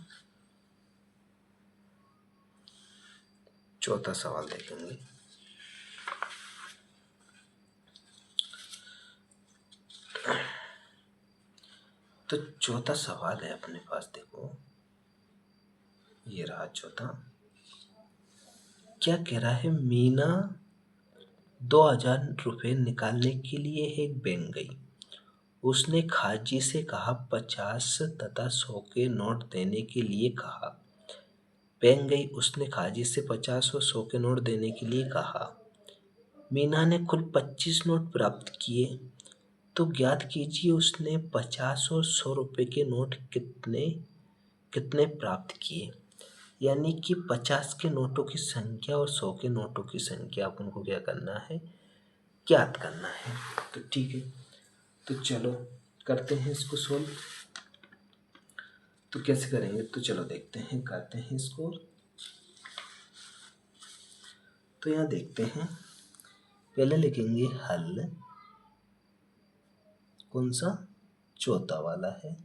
चौथा सवाल देखेंगे। तो चौथा सवाल है अपने पास, देखो ये रहा चौथा, क्या कह रहा है मीना 2000 रुपये निकालने के लिए एक बैंक गई, उसने खाजी से कहा 50 तथा 100 के नोट देने के लिए कहा। बैंक गई, उसने खाजी से 50 और 100 के नोट देने के लिए कहा। मीना ने कुल 25 नोट प्राप्त किए, तो ज्ञात कीजिए उसने 50 और 100 रुपए के नोट कितने कितने प्राप्त किए। यानी कि 50 के नोटों की संख्या और 100 के नोटों की संख्या अपन को क्या करना है, ज्ञात करना है। तो ठीक है, तो चलो करते हैं इसको सोल्व। तो कैसे करेंगे, तो चलो देखते हैं, करते हैं इसको। तो यहाँ देखते हैं, पहले लिखेंगे हल, कौन सा, चौथा वाला है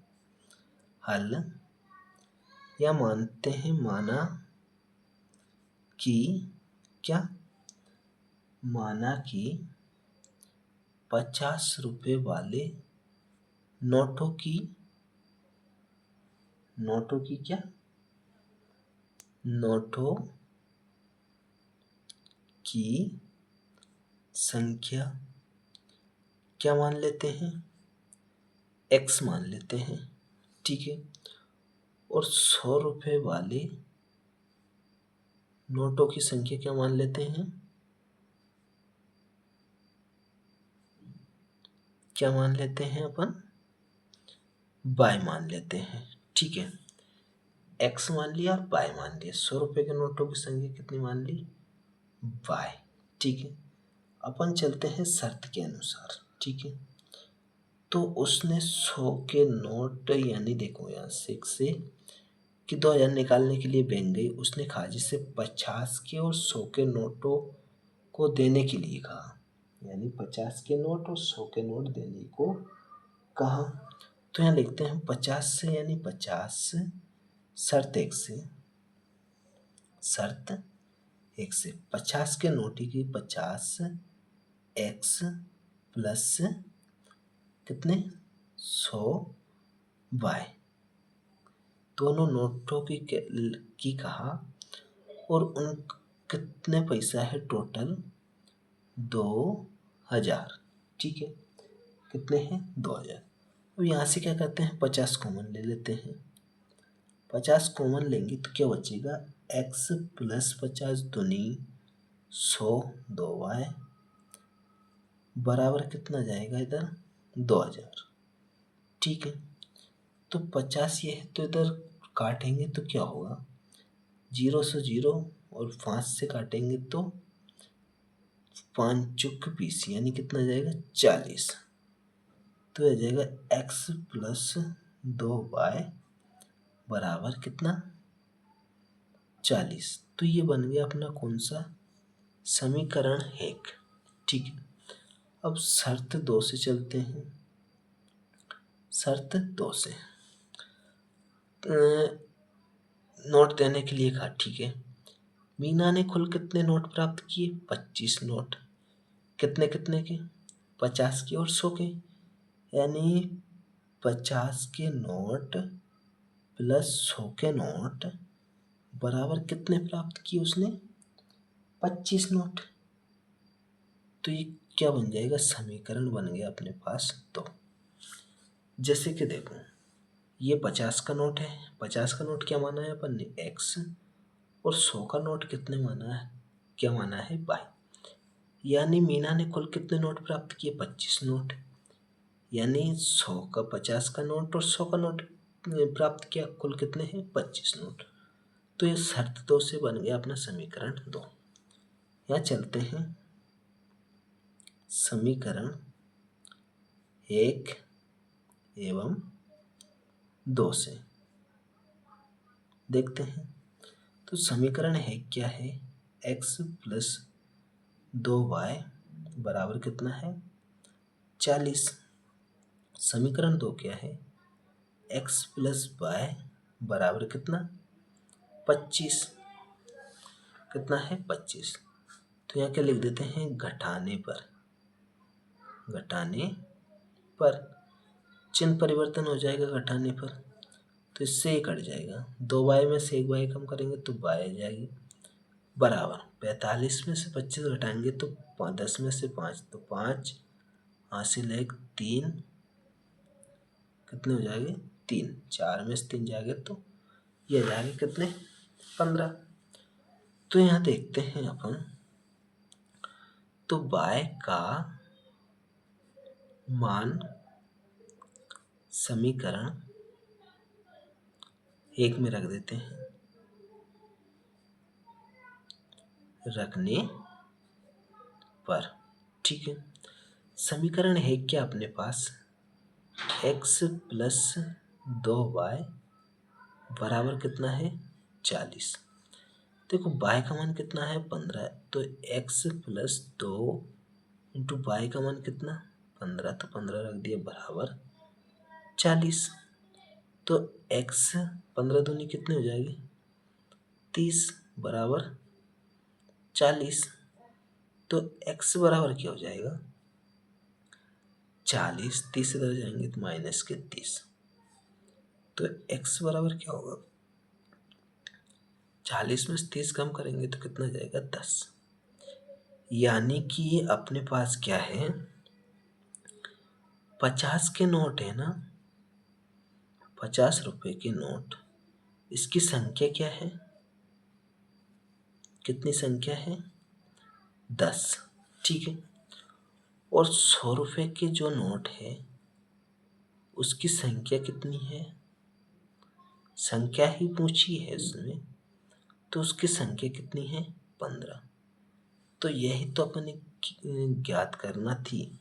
हल। या मानते हैं, माना कि क्या, माना कि 50 रुपए वाले नोटों की क्या, नोटों की संख्या क्या मान लेते हैं, x मान लेते हैं, ठीक है। और 100 रुपए वाले नोटों की संख्या क्या मान लेते हैं, क्या मान लेते हैं अपन, y मान लेते हैं, ठीक है। x मान लिया और y मान लिया, 100 रुपए के नोटों की संख्या कितनी मान ली, y, ठीक है। अपन चलते हैं शर्त के अनुसार, ठीक है। तो उसने 100 के नोट, यानी देखो यहाँ 6 से कि 2000 निकालने के लिए बैंक गई, उसने खाजी से 50 के और 100 के नोटों को देने के लिए कहा। यानी 50 के नोट और 100 के नोट देने को कहा। तो यहाँ लिखते हैं 50 से, यानी 50 शर्त एक से, शर्त एक से 50 के नोट की 50 x प्लस कितने 100 y, दोनों नोटों की कहा। और उन कितने पैसा है टोटल, 2000, ठीक है। कितने हैं, 2000। अब यहाँ से क्या करते हैं, 50 कॉमन ले लेते हैं। 50 कॉमन लेंगे तो क्या बचेगा, x प्लस 50 दूनी 100 2y बराबर कितना जाएगा इधर, 2000, ठीक है। तो 50 ये है, तो इधर काटेंगे तो क्या होगा, 0 से 0 और 5 से काटेंगे तो 5 चुक 20, यानी कितना जाएगा 40। तो यह जाएगा x प्लस 2y बराबर कितना, 40। तो ये बन गया अपना कौन सा, समीकरण 1, ठीक है। अब शर्त 2 से चलते हैं। शर्त 2 से नोट देने के लिए कहा, ठीक है। मीना ने कुल कितने नोट प्राप्त किए, 25 नोट, कितने कितने के, 50 के और 100 के। यानी 50 के नोट प्लस 100 के नोट बराबर कितने प्राप्त किए उसने, 25 नोट। तो ये क्या बन जाएगा, समीकरण बन गया अपने पास। तो जैसे कि देखो, ये 50 का नोट है, 50 का नोट क्या माना है अपन ने, x, और 100 का नोट कितने माना है, क्या माना है, y। यानी मीना ने कुल कितने नोट प्राप्त किए, 25 नोट। यानी 100 का 50 का नोट और 100 का नोट प्राप्त किया, कुल कितने हैं, 25 नोट। तो ये शर्त 2 से बन गया अपना समीकरण 2। यहाँ चलते हैं समीकरण 1 एवं 2 से देखते हैं। तो समीकरण है क्या है, x प्लस 2y बराबर कितना है, 40। समीकरण 2 क्या है, x प्लस y बराबर कितना, 25, कितना है, 25। तो यहाँ क्या लिख देते हैं, घटाने पर, घटाने पर चिन्ह परिवर्तन हो जाएगा घटाने पर। तो इससे ये कट जाएगा, 2y में से 1y कम करेंगे तो y आ जाएगी, बराबर 45 में से 25 घटाएंगे तो 10 में से 5 तो 5 हासिल 1 3 कितने हो जाएंगे 3, 4 में से 3 जाएंगे तो ये जाएंगे कितने 15। तो यहाँ देखते हैं अपन, तो y का मान समीकरण 1 में रख देते हैं, रखने पर, ठीक है। समीकरण है क्या अपने पास, x प्लस 2y बराबर कितना है 40। देखो y का मान कितना है 15 है, तो x प्लस 2 इंटू वाई का मान कितना 15, तो 15 रख दिया बराबर 40। तो x 15 दूनी कितनी हो जाएगी 30 बराबर 40। तो x बराबर क्या हो जाएगा 40, 30 इधर जाएंगे तो माइनस के 30, तो x बराबर क्या होगा 40 में से 30 कम करेंगे तो कितना जाएगा 10। यानी कि अपने पास क्या है 50 के नोट है ना, 50 रुपए के नोट, इसकी संख्या क्या है, कितनी संख्या है 10, ठीक है। और 100 रुपए के जो नोट है उसकी संख्या कितनी है, संख्या ही पूछी है उसमें, तो उसकी संख्या कितनी है 15। तो यही तो अपन ज्ञात करना थी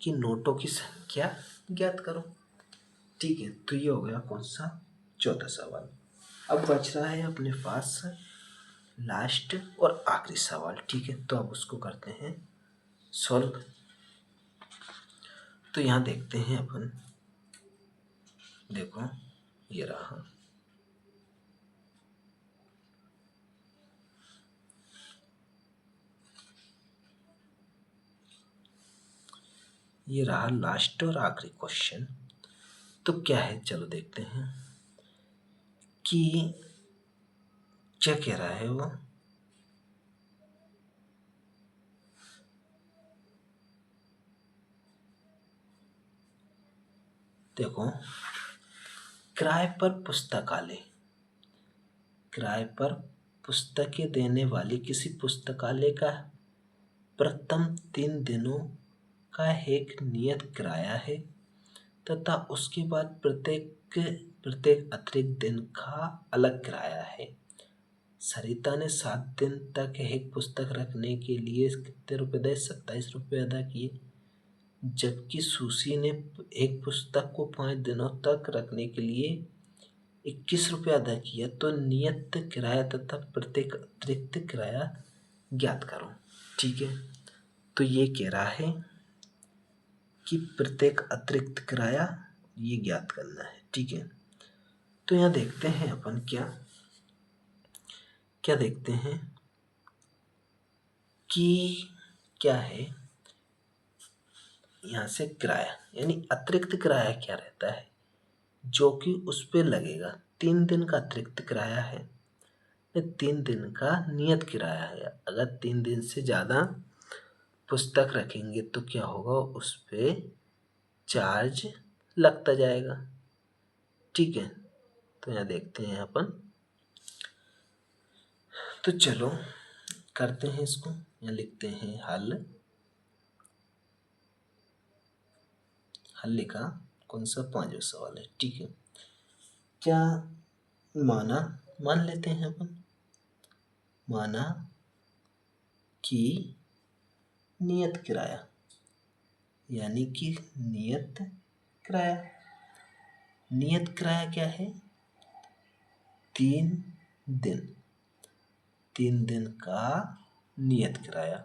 कि नोटों की संख्या ज्ञात करो, ठीक है। तो ये हो गया कौन सा चौथा सवाल। अब बच रहा है अपने पास लास्ट और आखिरी सवाल, ठीक है। तो अब उसको करते हैं सॉल्व। तो यहाँ देखते हैं अपन, देखो ये रहा, ये रहा लास्ट और आखिरी क्वेश्चन। तो क्या है चलो देखते हैं कि क्या कह रहा है वो। देखो किराए पर पुस्तकालय, किराए पर पुस्तकें देने वाली किसी पुस्तकालय का प्रथम 3 दिनों का एक नियत किराया है तथा उसके बाद प्रत्येक अतिरिक्त दिन का अलग किराया है। सरिता ने 7 दिन तक एक पुस्तक रखने के लिए कितने रुपए दिए 27 रुपये अदा किए, जबकि सुशी ने एक पुस्तक को 5 दिनों तक रखने के लिए 21 रुपये अदा किया। तो नियत किराया तथा प्रत्येक अतिरिक्त किराया ज्ञात करो, ठीक है। तो ये कह रहा है कि प्रत्येक अतिरिक्त किराया ये ज्ञात करना है, ठीक है। तो यहाँ देखते हैं अपन क्या क्या देखते हैं कि क्या है यहाँ से किराया, यानी अतिरिक्त किराया क्या रहता है जो कि उस पे लगेगा। 3 दिन का अतिरिक्त किराया है, 3 दिन का नियत किराया है। अगर 3 दिन से ज़्यादा पुस्तक रखेंगे तो क्या होगा उस पे चार्ज लगता जाएगा, ठीक है। तो यहाँ देखते हैं अपन, तो चलो करते हैं इसको, यहाँ लिखते हैं हल लिखा कौन सा 5वां सवाल है, ठीक है। क्या मान लेते हैं अपन, माना कि नियत किराया, यानी कि नियत किराया क्या है 3 दिन, 3 दिन का नियत किराया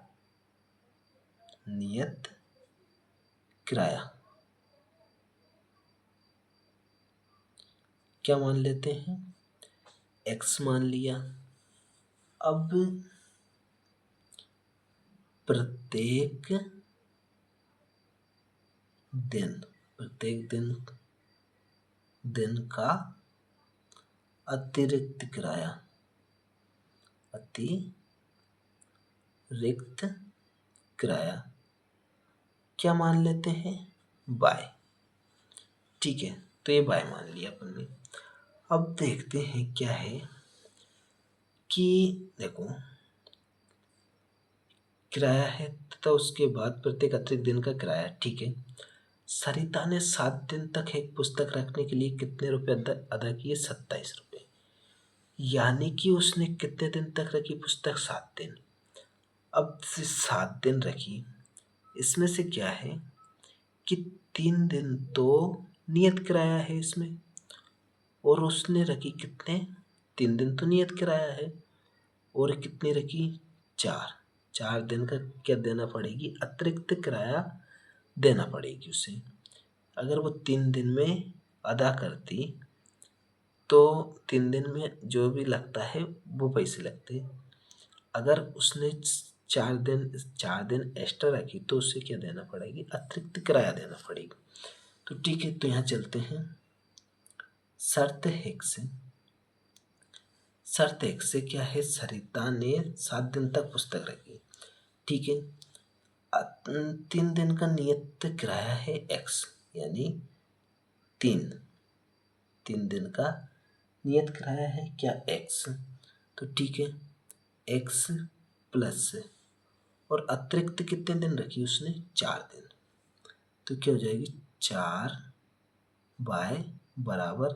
क्या मान लेते हैं x मान लिया। अब प्रत्येक दिन का अतिरिक्त किराया क्या मान लेते हैं y, ठीक है। तो ये बाय मान लिया अपन ने। अब देखते हैं क्या है कि देखो किराया है तथा उसके बाद प्रत्येक अतिरिक्त दिन का किराया, ठीक है। सरिता ने 7 दिन तक एक पुस्तक रखने के लिए कितने रुपए अदा किए? 27 रुपये। यानी कि उसने कितने दिन तक रखी पुस्तक? 7 दिन। अब से 7 दिन रखी, इसमें से क्या है कि 3 दिन तो नियत किराया है इसमें, और उसने रखी कितने? 3 दिन तो नियत किराया है, और कितनी रखी? 4। 4 दिन का क्या देना पड़ेगी? अतिरिक्त किराया देना पड़ेगी उसे। अगर वो 3 दिन में अदा करती तो 3 दिन में जो भी लगता है वो पैसे लगते। अगर उसने 4 दिन एक्स्ट्रा रखी तो उसे क्या देना पड़ेगी? अतिरिक्त किराया देना पड़ेगी। तो ठीक है, तो यहाँ चलते हैं। शर्त एक से क्या है? सरिता ने 7 दिन तक पुस्तक रखी, ठीक है। 3 दिन का नियत किराया है x, यानी 3 दिन का नियत किराया है क्या? x। तो ठीक है, x प्लस, और अतिरिक्त कितने दिन रखी उसने? 4 दिन। तो क्या हो जाएगी? 4 बाय बराबर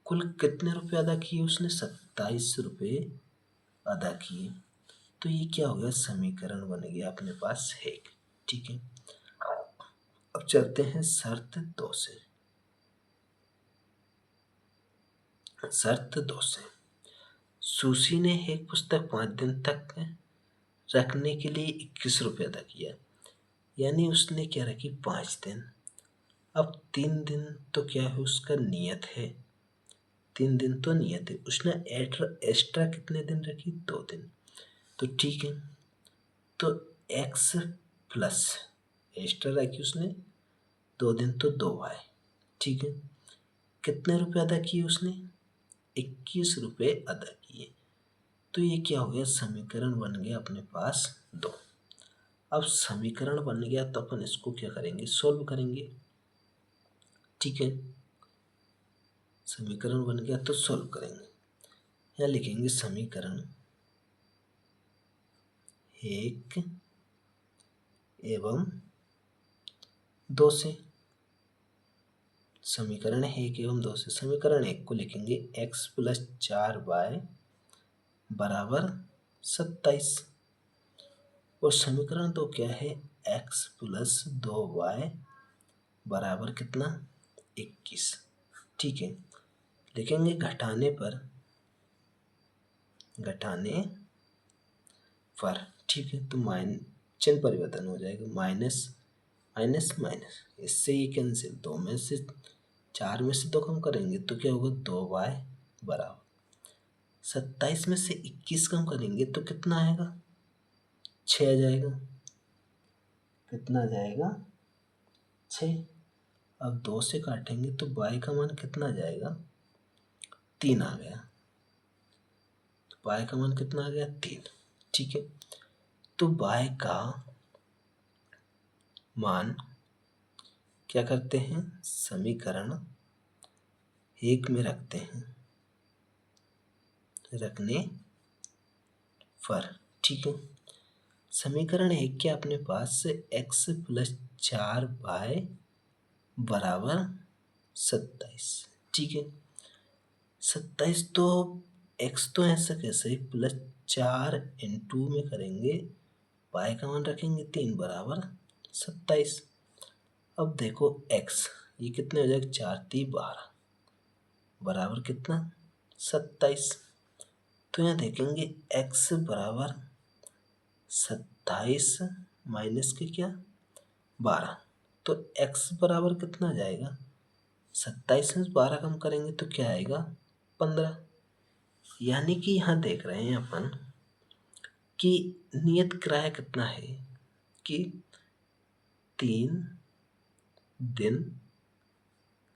कुल कितने रुपए अदा किए उसने? 27 रुपये अदा किए। तो ये क्या हो गया? समीकरण बन गया अपने पास एक, ठीक है। अब चलते हैं शर्त 2 से। शर्त 2 से सुशी ने एक पुस्तक 5 दिन तक रखने के लिए 21 रुपये अदा किया, यानी उसने क्या रखी? 5 दिन। अब 3 दिन तो क्या है? उसका नियत है, 3 दिन तो नियत है। उसने एक्स्ट्रा कितने दिन रखी? 2 दिन। तो ठीक है, तो x प्लस एक्स्ट्रा रखी उसने 2 दिन, तो 2y, ठीक है। कितने रुपए अदा किए उसने? 21 रुपये अदा किए। तो ये क्या हो गया? समीकरण बन गया अपने पास 2। अब समीकरण बन गया तो अपन इसको क्या करेंगे? सोल्व करेंगे, ठीक है। समीकरण बन गया तो सोल्व करेंगे। यहाँ लिखेंगे समीकरण 1 एवं 2 से। समीकरण 1 एवं 2 से समीकरण 1 को लिखेंगे x प्लस 4y बराबर 27, और समीकरण 2 क्या है? x प्लस 2y बराबर कितना? 21, ठीक है। लिखेंगे घटाने पर, ठीक है। तो चिन्ह परिवर्तन हो जाएगा, माइनस माइनस माइनस, इससे ये कैंसिल, 2 में से 4 में से 2 कम करेंगे तो क्या होगा? 2y बराबर 27 में से 21 कम करेंगे तो कितना आएगा? 6 आ जाएगा। कितना आ जाएगा? 6। अब 2 से काटेंगे तो y का मान कितना आ जाएगा? 3 आ गया। तो y का मान कितना आ गया? 3, ठीक है। तो y का मान क्या करते हैं? समीकरण 1 में रखते हैं, रखने पर, ठीक है। समीकरण 1 के अपने पास x प्लस 4y बराबर 27, ठीक है। 27 तो x तो ऐसा कैसे ही प्लस 4 इंटू में करेंगे, y का मान रखेंगे 3 बराबर 27। अब देखो x, ये कितने हो जाएगा? 4 3 12 बराबर कितना? 27। तो यहाँ देखेंगे x बराबर 27 माइनस के क्या? 12। तो x बराबर कितना आ जाएगा? 27 में 12 कम करेंगे तो क्या आएगा? 15। यानी कि यहाँ देख रहे हैं अपन कि नियत किराया कितना है कि 3 दिन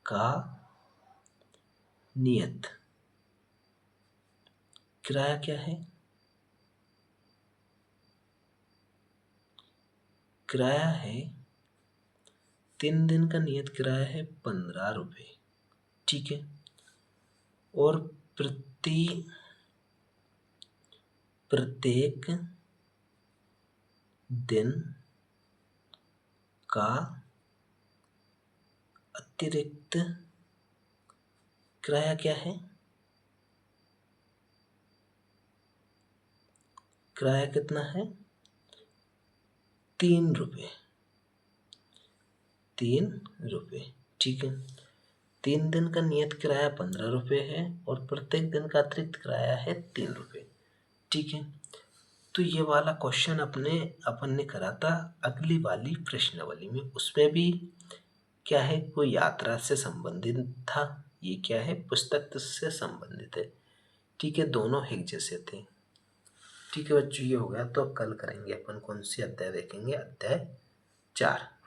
का नियत किराया क्या है? किराया है 3 दिन का नियत किराया है 15 रुपये, ठीक है। और प्रत्येक दिन का अतिरिक्त किराया क्या है? किराया कितना है? 3 रुपये। 3 रुपये, ठीक है। 3 दिन का नियत किराया 15 रुपये है और प्रत्येक दिन का अतिरिक्त किराया है 3 रुपये, ठीक है। तो ये वाला क्वेश्चन अपन ने करा था अगली वाली प्रश्नावली में। उसमें भी क्या है, कोई यात्रा से संबंधित था, ये क्या है, पुस्तक से संबंधित है, ठीक है। दोनों एक जैसे थे, ठीक है बच्चों। ये हो गया। तो कल करेंगे अपन कौन सी अध्याय देखेंगे? अध्याय 4।